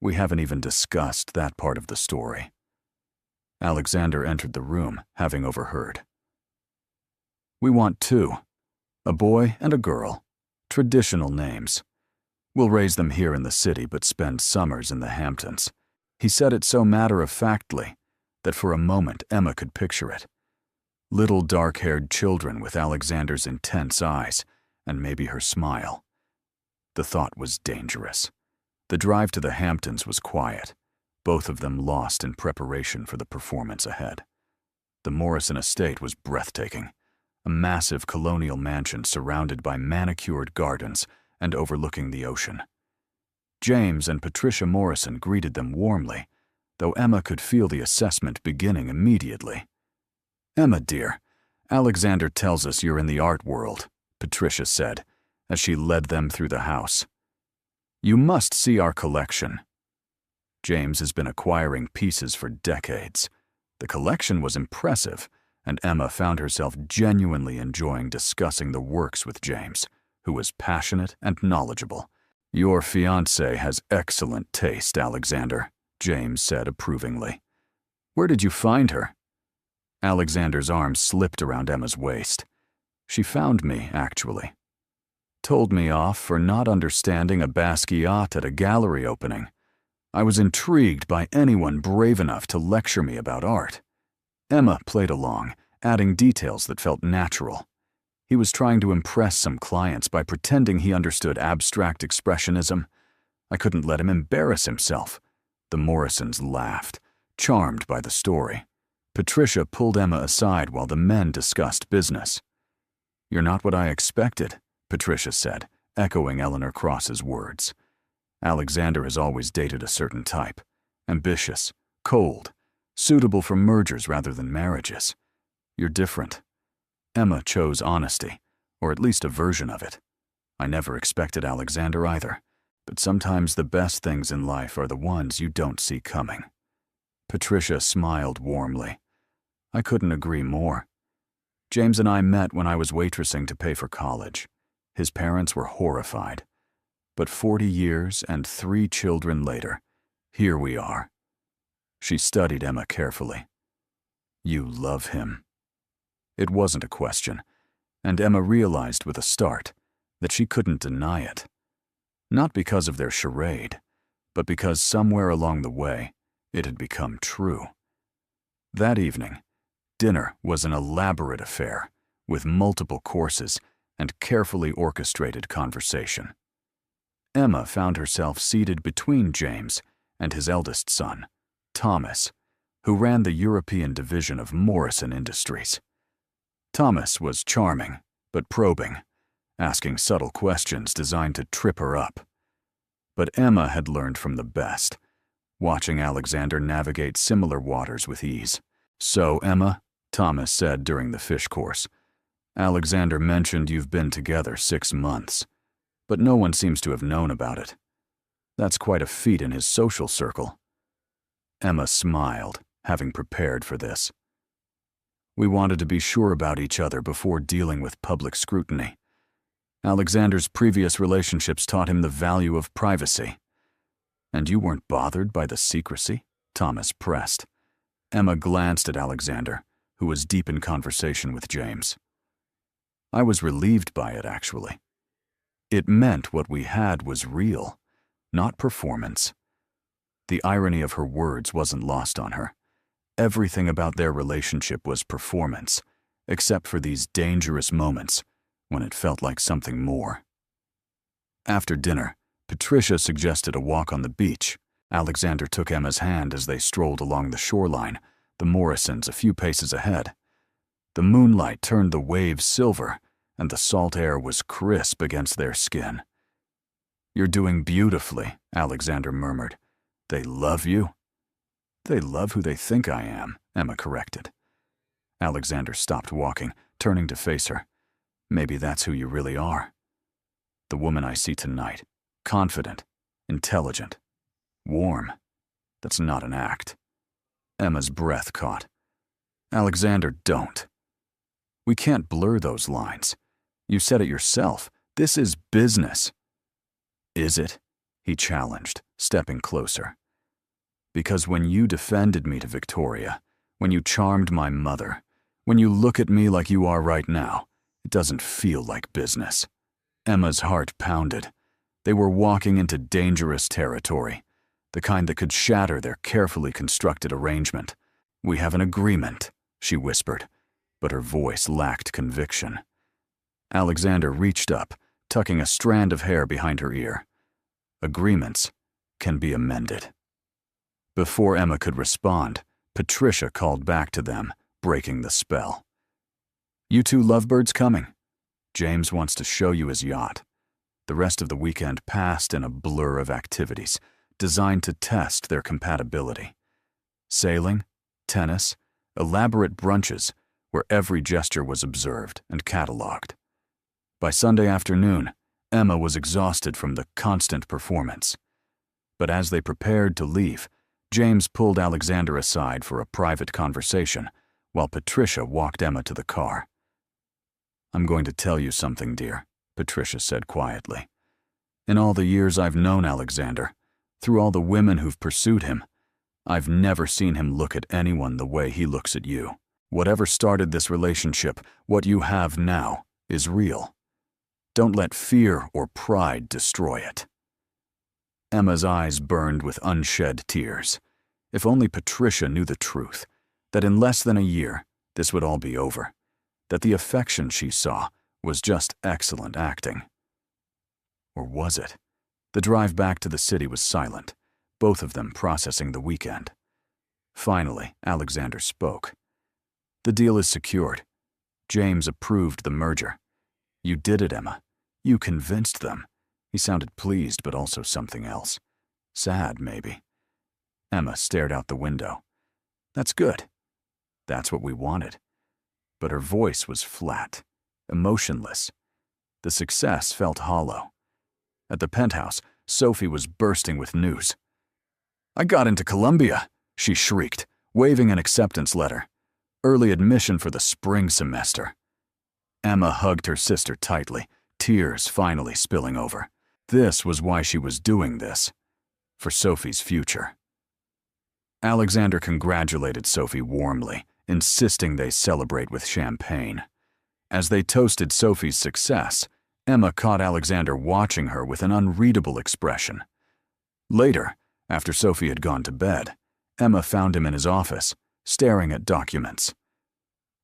We haven't even discussed that part of the story. Alexander entered the room, having overheard. We want two, a boy and a girl, traditional names. We'll raise them here in the city but spend summers in the Hamptons. He said it so matter-of-factly that for a moment Emma could picture it. Little dark-haired children with Alexander's intense eyes, and maybe her smile. The thought was dangerous. The drive to the Hamptons was quiet, both of them lost in preparation for the performance ahead. The Morrison estate was breathtaking, a massive colonial mansion surrounded by manicured gardens and overlooking the ocean. James and Patricia Morrison greeted them warmly, though Emma could feel the assessment beginning immediately. Emma, dear, Alexander tells us you're in the art world, Patricia said, as she led them through the house. You must see our collection. James has been acquiring pieces for decades. The collection was impressive, and Emma found herself genuinely enjoying discussing the works with James, who was passionate and knowledgeable. Your fiancée has excellent taste, Alexander, James said approvingly. Where did you find her? Alexander's arm slipped around Emma's waist. She found me, actually. Told me off for not understanding a Basquiat at a gallery opening. I was intrigued by anyone brave enough to lecture me about art. Emma played along, adding details that felt natural. He was trying to impress some clients by pretending he understood abstract expressionism. I couldn't let him embarrass himself. The Morrisons laughed, charmed by the story. Patricia pulled Emma aside while the men discussed business. You're not what I expected, Patricia said, echoing Eleanor Cross's words. Alexander has always dated a certain type, ambitious, cold, suitable for mergers rather than marriages. You're different. Emma chose honesty, or at least a version of it. I never expected Alexander either, but sometimes the best things in life are the ones you don't see coming. Patricia smiled warmly. I couldn't agree more. James and I met when I was waitressing to pay for college. His parents were horrified. But 40 years and 3 children later, here we are. She studied Emma carefully. You love him. It wasn't a question, and Emma realized with a start that she couldn't deny it. Not because of their charade, but because somewhere along the way, it had become true. That evening, dinner was an elaborate affair, with multiple courses and carefully orchestrated conversation. Emma found herself seated between James and his eldest son, Thomas, who ran the European division of Morrison Industries. Thomas was charming, but probing, asking subtle questions designed to trip her up. But Emma had learned from the best, watching Alexander navigate similar waters with ease. So, Emma, Thomas said during the fish course, Alexander mentioned you've been together 6 months, but no one seems to have known about it. That's quite a feat in his social circle. Emma smiled, having prepared for this. We wanted to be sure about each other before dealing with public scrutiny. Alexander's previous relationships taught him the value of privacy. And you weren't bothered by the secrecy? Thomas pressed. Emma glanced at Alexander, who was deep in conversation with James. I was relieved by it, actually. It meant what we had was real, not performance. The irony of her words wasn't lost on her. Everything about their relationship was performance, except for these dangerous moments when it felt like something more. After dinner, Patricia suggested a walk on the beach. Alexander took Emma's hand as they strolled along the shoreline, the Morrisons a few paces ahead. The moonlight turned the waves silver, and the salt air was crisp against their skin. "You're doing beautifully," Alexander murmured. "They love you?" "They love who they think I am," Emma corrected. Alexander stopped walking, turning to face her. "Maybe that's who you really are. The woman I see tonight, confident, intelligent, warm. That's not an act." Emma's breath caught. "Alexander, don't. We can't blur those lines. You said it yourself. This is business." "Is it?" he challenged, stepping closer. "Because when you defended me to Victoria, when you charmed my mother, when you look at me like you are right now, it doesn't feel like business." Emma's heart pounded. They were walking into dangerous territory, the kind that could shatter their carefully constructed arrangement. "We have an agreement," she whispered, but her voice lacked conviction. Alexander reached up, tucking a strand of hair behind her ear. "Agreements can be amended." Before Emma could respond, Patricia called back to them, breaking the spell. "You two lovebirds coming? James wants to show you his yacht." The rest of the weekend passed in a blur of activities, designed to test their compatibility. Sailing, tennis, elaborate brunches, where every gesture was observed and catalogued. By Sunday afternoon, Emma was exhausted from the constant performance. But as they prepared to leave, James pulled Alexander aside for a private conversation, while Patricia walked Emma to the car. "I'm going to tell you something, dear," Patricia said quietly. "In all the years I've known Alexander, through all the women who've pursued him, I've never seen him look at anyone the way he looks at you. Whatever started this relationship, what you have now, is real. Don't let fear or pride destroy it." Emma's eyes burned with unshed tears. If only Patricia knew the truth, that in less than a year, this would all be over, that the affection she saw was just excellent acting. Or was it? The drive back to the city was silent, both of them processing the weekend. Finally, Alexander spoke. "The deal is secured. James approved the merger. You did it, Emma. You convinced them." He sounded pleased, but also something else. Sad, maybe. Emma stared out the window. "That's good. That's what we wanted." But her voice was flat, emotionless. The success felt hollow. At the penthouse, Sophie was bursting with news. "I got into Columbia," she shrieked, waving an acceptance letter. "Early admission for the spring semester." Emma hugged her sister tightly, tears finally spilling over. This was why she was doing this. For Sophie's future. Alexander congratulated Sophie warmly, insisting they celebrate with champagne. As they toasted Sophie's success, Emma caught Alexander watching her with an unreadable expression. Later, after Sophie had gone to bed, Emma found him in his office, staring at documents.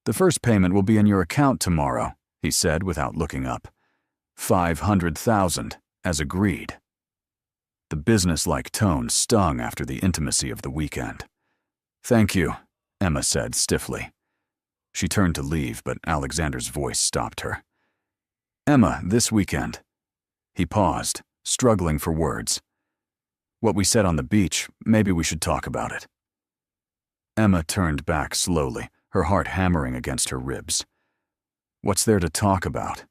"The first payment will be in your account tomorrow," he said without looking up. $500,000, as agreed. The businesslike tone stung after the intimacy of the weekend. "Thank you," Emma said stiffly. She turned to leave, but Alexander's voice stopped her. "Emma, this weekend." He paused, struggling for words. "What we said on the beach, maybe we should talk about it." Emma turned back slowly, her heart hammering against her ribs. "What's there to talk about?"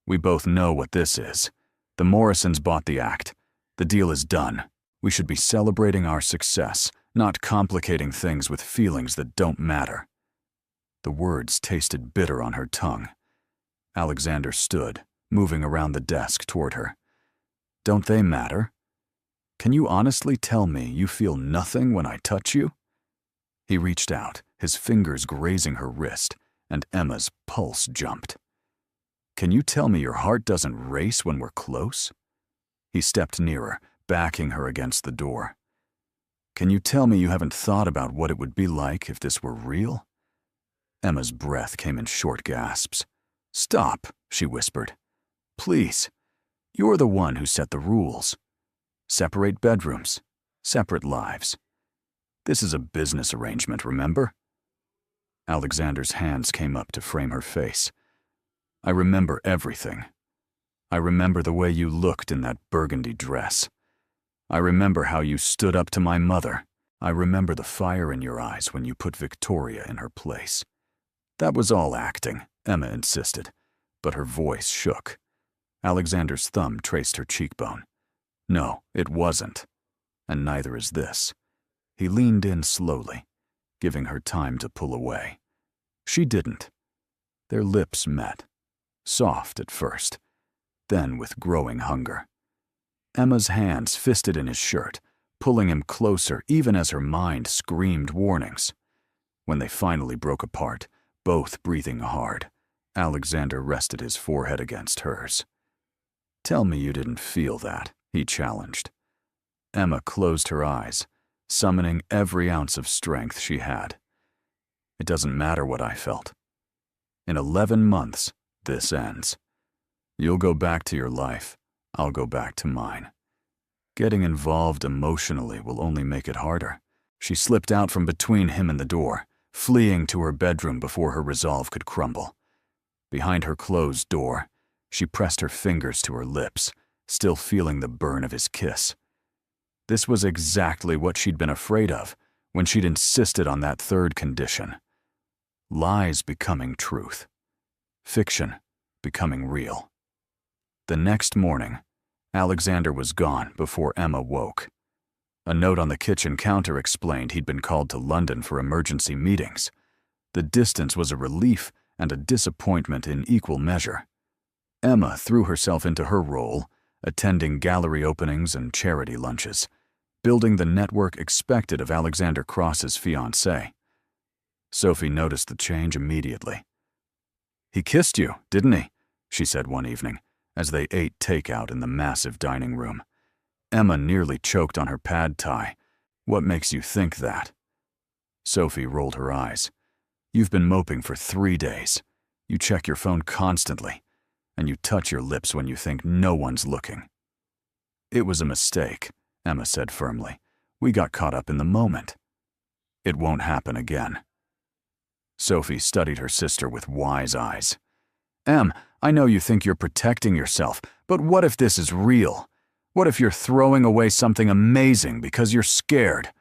"We both know what this is. The Morrisons bought the act. The deal is done. We should be celebrating our success, not complicating things with feelings that don't matter." The words tasted bitter on her tongue. Alexander stood, moving around the desk toward her. "Don't they matter? Can you honestly tell me you feel nothing when I touch you?" He reached out, his fingers grazing her wrist, and Emma's pulse jumped. Can you tell me your heart doesn't race when we're close? He stepped nearer, backing her against the door. Can you tell me you haven't thought about what it would be like if this were real? Emma's breath came in short gasps. Stop, she whispered. Please. You're the one who set the rules. Separate bedrooms, separate lives. This is a business arrangement, remember? Alexander's hands came up to frame her face. I remember everything. I remember the way you looked in that burgundy dress. I remember how you stood up to my mother. I remember the fire in your eyes when you put Victoria in her place. That was all acting, Emma insisted, but her voice shook. Alexander's thumb traced her cheekbone. No, it wasn't. And neither is this. He leaned in slowly, giving her time to pull away. She didn't. Their lips met, soft at first, then with growing hunger. Emma's hands fisted in his shirt, pulling him closer even as her mind screamed warnings. When they finally broke apart, both breathing hard, Alexander rested his forehead against hers. Tell me you didn't feel that, he challenged. Emma closed her eyes, summoning every ounce of strength she had. It doesn't matter what I felt. In 11 months, this ends. You'll go back to your life. I'll go back to mine. Getting involved emotionally will only make it harder. She slipped out from between him and the door, fleeing to her bedroom before her resolve could crumble. Behind her closed door, she pressed her fingers to her lips, still feeling the burn of his kiss. This was exactly what she'd been afraid of when she'd insisted on that third condition. Lies becoming truth. Fiction becoming real. The next morning, Alexander was gone before Emma woke. A note on the kitchen counter explained he'd been called to London for emergency meetings. The distance was a relief and a disappointment in equal measure. Emma threw herself into her role, attending gallery openings and charity lunches, building the network expected of Alexander Cross's fiancée. Sophie noticed the change immediately. He kissed you, didn't he? She said one evening, as they ate takeout in the massive dining room. Emma nearly choked on her pad thai. What makes you think that? Sophie rolled her eyes. You've been moping for 3 days. You check your phone constantly, and you touch your lips when you think no one's looking. It was a mistake, Emma said firmly. We got caught up in the moment. It won't happen again. Sophie studied her sister with wise eyes. Em, I know you think you're protecting yourself, but what if this is real? What if you're throwing away something amazing because you're scared?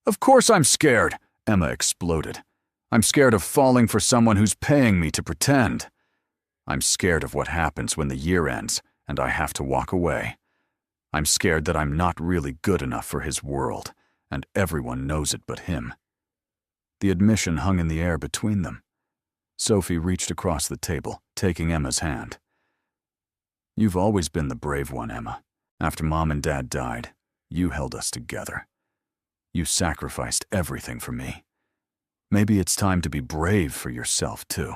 Of course I'm scared, Emma exploded. I'm scared of falling for someone who's paying me to pretend. I'm scared of what happens when the year ends and I have to walk away. I'm scared that I'm not really good enough for his world, and everyone knows it but him. The admission hung in the air between them. Sophie reached across the table, taking Emma's hand. You've always been the brave one, Emma. After Mom and Dad died, you held us together. You sacrificed everything for me. Maybe it's time to be brave for yourself, too.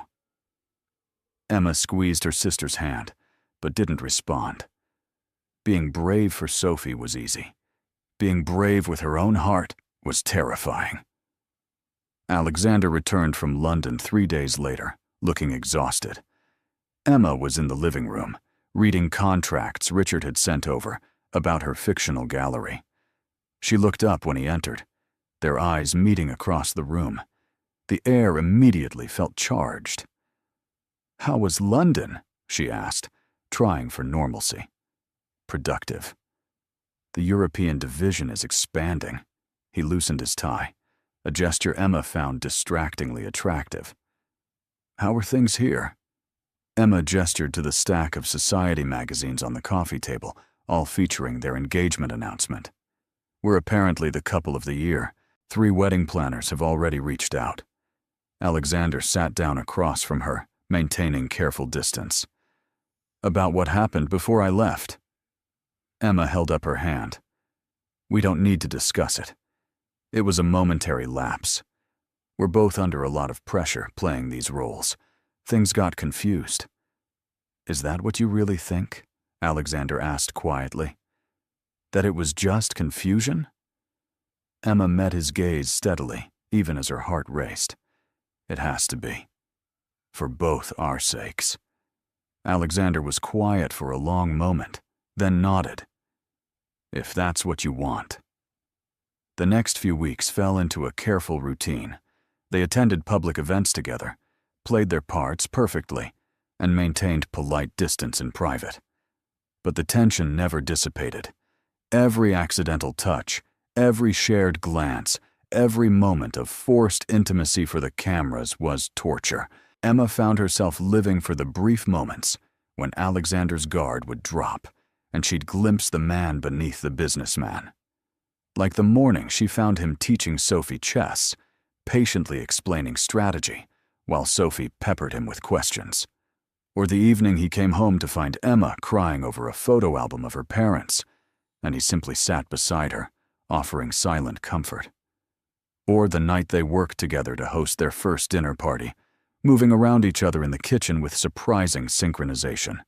Emma squeezed her sister's hand, but didn't respond. Being brave for Sophie was easy. Being brave with her own heart was terrifying. Alexander returned from London 3 days later, looking exhausted. Emma was in the living room, reading contracts Richard had sent over about her fictional gallery. She looked up when he entered, their eyes meeting across the room. The air immediately felt charged. How was London? She asked, trying for normalcy. Productive. The European division is expanding. He loosened his tie, a gesture Emma found distractingly attractive. How are things here? Emma gestured to the stack of society magazines on the coffee table, all featuring their engagement announcement. We're apparently the couple of the year. 3 wedding planners have already reached out. Alexander sat down across from her, maintaining careful distance. About what happened before I left. Emma held up her hand. We don't need to discuss it. It was a momentary lapse. We're both under a lot of pressure playing these roles. Things got confused. Is that what you really think? Alexander asked quietly. That it was just confusion? Emma met his gaze steadily, even as her heart raced. It has to be. For both our sakes. Alexander was quiet for a long moment, then nodded. If that's what you want. The next few weeks fell into a careful routine. They attended public events together, played their parts perfectly, and maintained polite distance in private. But the tension never dissipated. Every accidental touch, every shared glance, every moment of forced intimacy for the cameras was torture. Emma found herself living for the brief moments when Alexander's guard would drop, and she'd glimpse the man beneath the businessman. Like the morning she found him teaching Sophie chess, patiently explaining strategy, while Sophie peppered him with questions. Or the evening he came home to find Emma crying over a photo album of her parents, and he simply sat beside her, offering silent comfort. Or the night they worked together to host their first dinner party, moving around each other in the kitchen with surprising synchronization.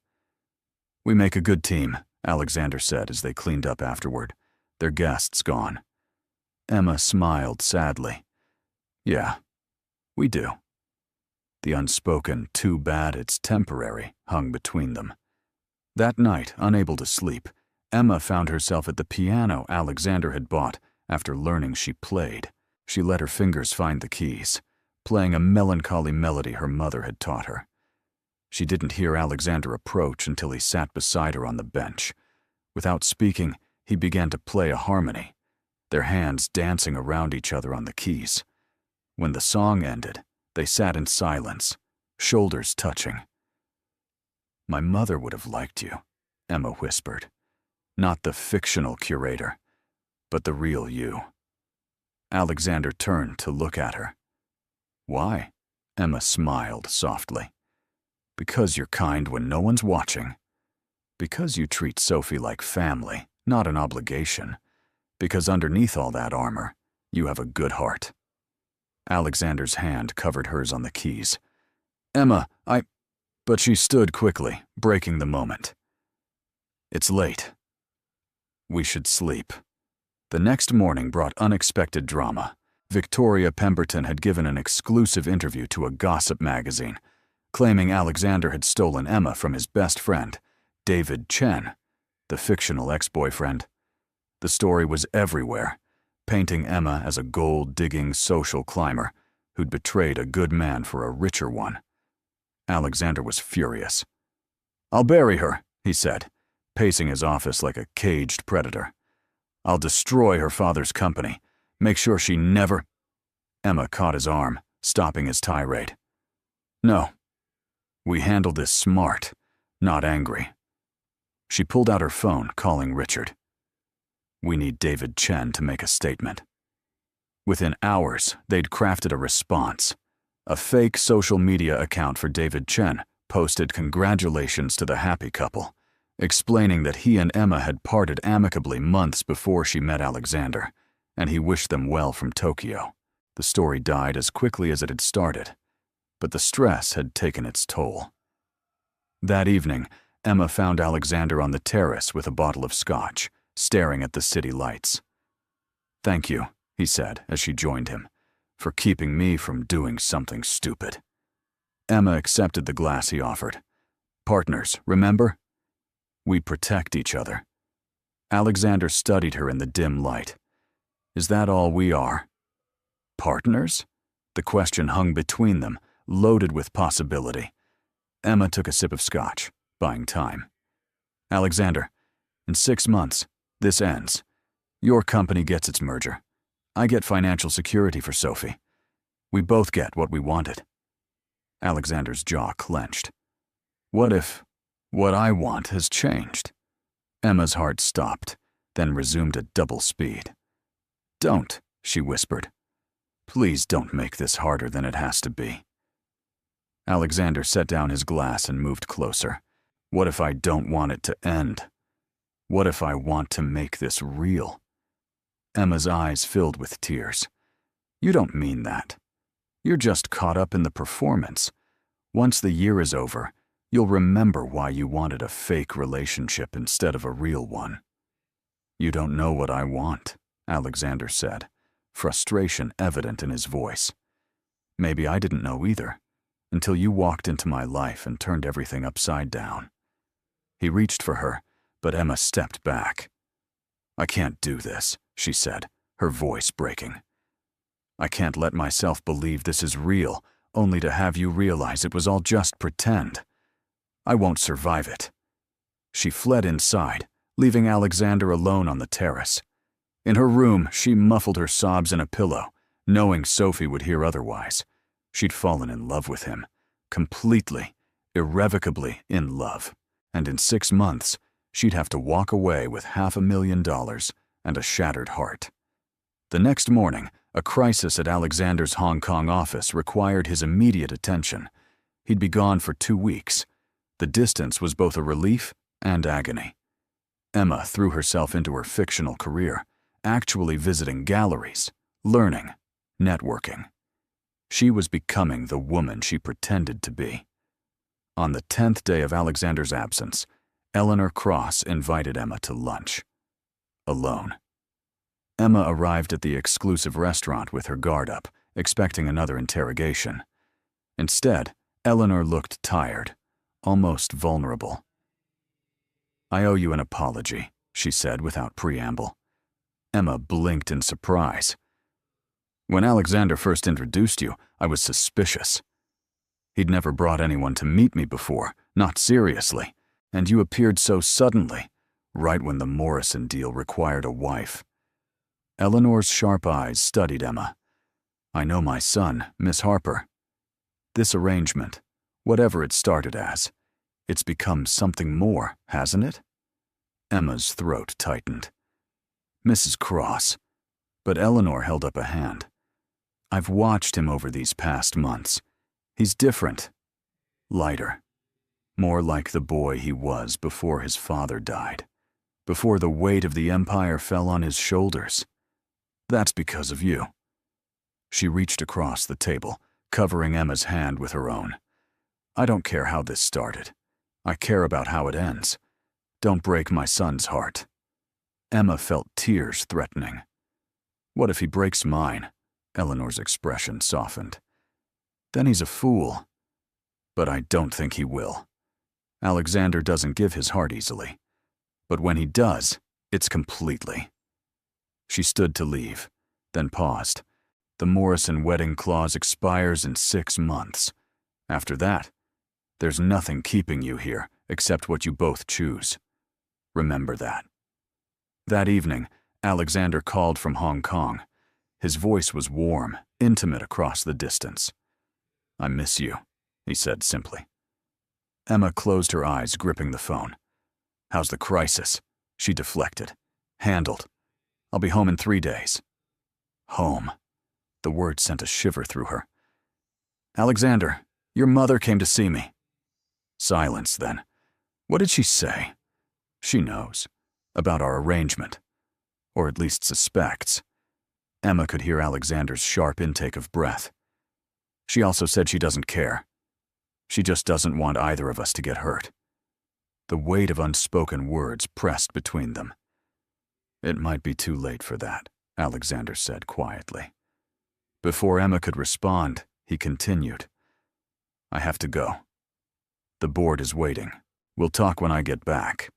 "We make a good team," Alexander said as they cleaned up afterward, their guests gone. Emma smiled sadly. "Yeah, we do." The unspoken "too bad it's temporary" hung between them. That night, unable to sleep, Emma found herself at the piano Alexander had bought after learning she played. She let her fingers find the keys, playing a melancholy melody her mother had taught her. She didn't hear Alexander approach until he sat beside her on the bench. Without speaking, he began to play a harmony, their hands dancing around each other on the keys. When the song ended, they sat in silence, shoulders touching. "My mother would have liked you," Emma whispered. "Not the fictional curator, but the real you." Alexander turned to look at her. "Why?" Emma smiled softly. "Because you're kind when no one's watching. Because you treat Sophie like family, not an obligation. Because underneath all that armor, you have a good heart." Alexander's hand covered hers on the keys. "Emma, But she stood quickly, breaking the moment. "It's late. We should sleep." The next morning brought unexpected drama. Victoria Pemberton had given an exclusive interview to a gossip magazine, claiming Alexander had stolen Emma from his best friend, David Chen, the fictional ex-boyfriend. The story was everywhere, painting Emma as a gold-digging social climber who'd betrayed a good man for a richer one. Alexander was furious. "I'll bury her," he said, pacing his office like a caged predator. "I'll destroy her father's company, make sure she never—" Emma caught his arm, stopping his tirade. "No. We handle this smart, not angry." She pulled out her phone, calling Richard. "We need David Chen to make a statement." Within hours, they'd crafted a response. A fake social media account for David Chen posted congratulations to the happy couple, explaining that he and Emma had parted amicably months before she met Alexander, and he wished them well from Tokyo. The story died as quickly as it had started, but the stress had taken its toll. That evening, Emma found Alexander on the terrace with a bottle of scotch, staring at the city lights. "Thank you," he said as she joined him, "for keeping me from doing something stupid." Emma accepted the glass he offered. "Partners, remember? We protect each other." Alexander studied her in the dim light. "Is that all we are? Partners?" The question hung between them, loaded with possibility. Emma took a sip of scotch, buying time. "Alexander, in 6 months, this ends. Your company gets its merger. I get financial security for Sophie. We both get what we wanted." Alexander's jaw clenched. "What if what I want has changed?" Emma's heart stopped, then resumed at double speed. "Don't," she whispered. "Please don't make this harder than it has to be." Alexander set down his glass and moved closer. "What if I don't want it to end? What if I want to make this real?" Emma's eyes filled with tears. "You don't mean that. You're just caught up in the performance. Once the year is over, You'll remember why you wanted a fake relationship instead of a real one. You don't know what I want, Alexander said, frustration evident in his voice. Maybe I didn't know either, until you walked into my life and turned everything upside down. He reached for her, but Emma stepped back. I can't do this, she said, her voice breaking. I can't let myself believe this is real, only to have you realize it was all just pretend. I won't survive it. She fled inside, leaving Alexander alone on the terrace. In her room, she muffled her sobs in a pillow, knowing Sophie would hear otherwise. She'd fallen in love with him, completely, irrevocably in love. And in 6 months, she'd have to walk away with $500,000 and a shattered heart. The next morning, a crisis at Alexander's Hong Kong office required his immediate attention. He'd be gone for 2 weeks. The distance was both a relief and agony. Emma threw herself into her fictional career, actually visiting galleries, learning, networking. She was becoming the woman she pretended to be. On the 10th day of Alexander's absence, Eleanor Cross invited Emma to lunch. Alone. Emma arrived at the exclusive restaurant with her guard up, expecting another interrogation. Instead, Eleanor looked tired, almost vulnerable. I owe you an apology, she said without preamble. Emma blinked in surprise. When Alexander first introduced you, I was suspicious. He'd never brought anyone to meet me before, not seriously, and you appeared so suddenly, right when the Morrison deal required a wife. Eleanor's sharp eyes studied Emma. I know my son, Miss Harper. This arrangement, whatever it started as, it's become something more, hasn't it? Emma's throat tightened. Mrs. Cross. But Eleanor held up a hand. I've watched him over these past months. He's different. Lighter. More like the boy he was before his father died. Before the weight of the empire fell on his shoulders. That's because of you. She reached across the table, covering Emma's hand with her own. I don't care how this started. I care about how it ends. Don't break my son's heart. Emma felt tears threatening. What if he breaks mine? Eleanor's expression softened. Then he's a fool. But I don't think he will. Alexander doesn't give his heart easily. But when he does, it's completely. She stood to leave, then paused. The Morrison wedding clause expires in 6 months. After that, there's nothing keeping you here except what you both choose. Remember that. That evening, Alexander called from Hong Kong. His voice was warm, intimate across the distance. I miss you, he said simply. Emma closed her eyes, gripping the phone. How's the crisis? She deflected. Handled. I'll be home in 3 days. Home. The word sent a shiver through her. Alexander, your mother came to see me. Silence, then. What did she say? She knows. About our arrangement. Or at least suspects. Emma could hear Alexander's sharp intake of breath. She also said she doesn't care. She just doesn't want either of us to get hurt. The weight of unspoken words pressed between them. It might be too late for that, Alexander said quietly. Before Emma could respond, he continued. I have to go. The board is waiting. We'll talk when I get back.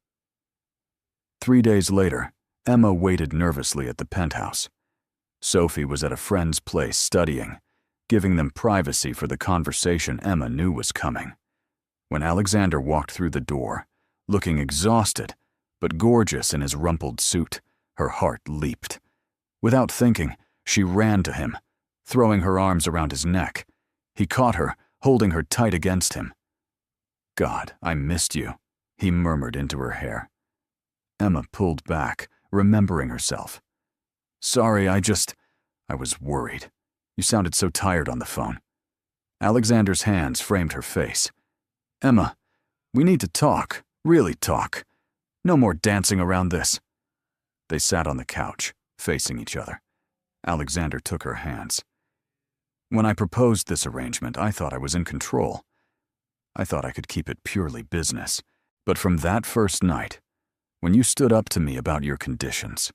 3 days later, Emma waited nervously at the penthouse. Sophie was at a friend's place studying, giving them privacy for the conversation Emma knew was coming. When Alexander walked through the door, looking exhausted, but gorgeous in his rumpled suit, her heart leaped. Without thinking, she ran to him, throwing her arms around his neck. He caught her, holding her tight against him. God, I missed you, he murmured into her hair. Emma pulled back, remembering herself. Sorry, I was worried. You sounded so tired on the phone. Alexander's hands framed her face. Emma, we need to talk, really talk. No more dancing around this. They sat on the couch, facing each other. Alexander took her hands. When I proposed this arrangement, I thought I was in control. I thought I could keep it purely business. But from that first night, when you stood up to me about your conditions,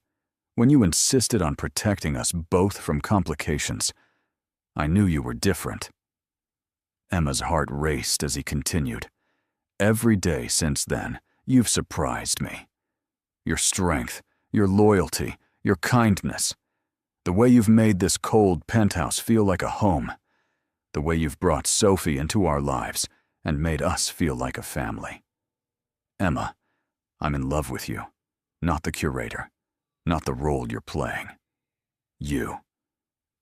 when you insisted on protecting us both from complications, I knew you were different. Emma's heart raced as he continued. Every day since then, you've surprised me. Your strength, your loyalty, your kindness, the way you've made this cold penthouse feel like a home, the way you've brought Sophie into our lives and made us feel like a family. Emma, I'm in love with you, not the curator, not the role you're playing. You.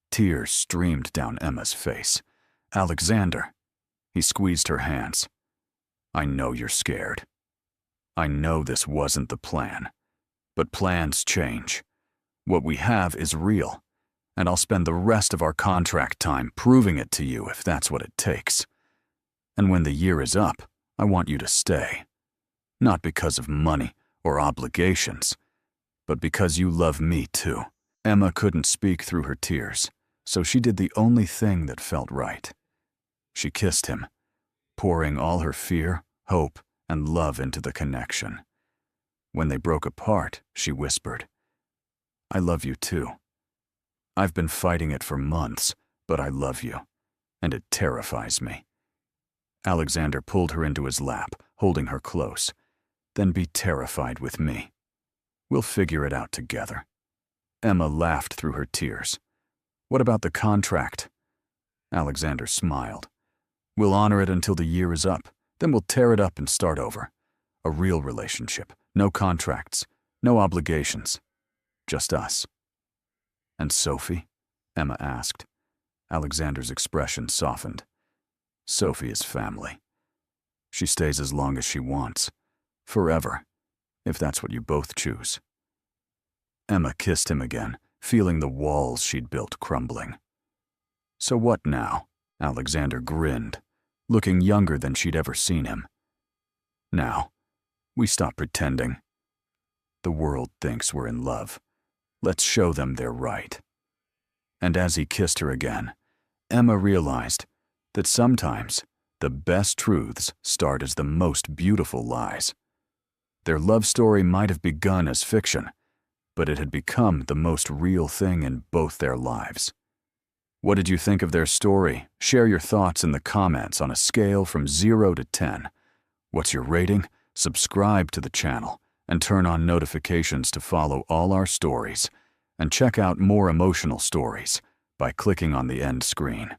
Tears streamed down Emma's face. Alexander. He squeezed her hands. I know you're scared. I know this wasn't the plan. But plans change. What we have is real, and I'll spend the rest of our contract time proving it to you if that's what it takes. And when the year is up, I want you to stay. Not because of money or obligations, but because you love me too. Emma couldn't speak through her tears, so she did the only thing that felt right. She kissed him, pouring all her fear, hope, and love into the connection. When they broke apart, she whispered, I love you too. I've been fighting it for months, but I love you, and it terrifies me. Alexander pulled her into his lap, holding her close. Then be terrified with me. We'll figure it out together. Emma laughed through her tears. What about the contract? Alexander smiled. We'll honor it until the year is up, then we'll tear it up and start over. A real relationship, no contracts, no obligations. Just us. And Sophie? Emma asked. Alexander's expression softened. Sophie is family. She stays as long as she wants. Forever, if that's what you both choose. Emma kissed him again, feeling the walls she'd built crumbling. So what now? Alexander grinned, looking younger than she'd ever seen him. Now, we stop pretending. The world thinks we're in love. Let's show them they're right. And as he kissed her again, Emma realized that sometimes the best truths start as the most beautiful lies. Their love story might have begun as fiction, but it had become the most real thing in both their lives. What did you think of their story? Share your thoughts in the comments on a scale from 0 to 10. What's your rating? Subscribe to the channel and turn on notifications to follow all our stories, and check out more emotional stories by clicking on the end screen.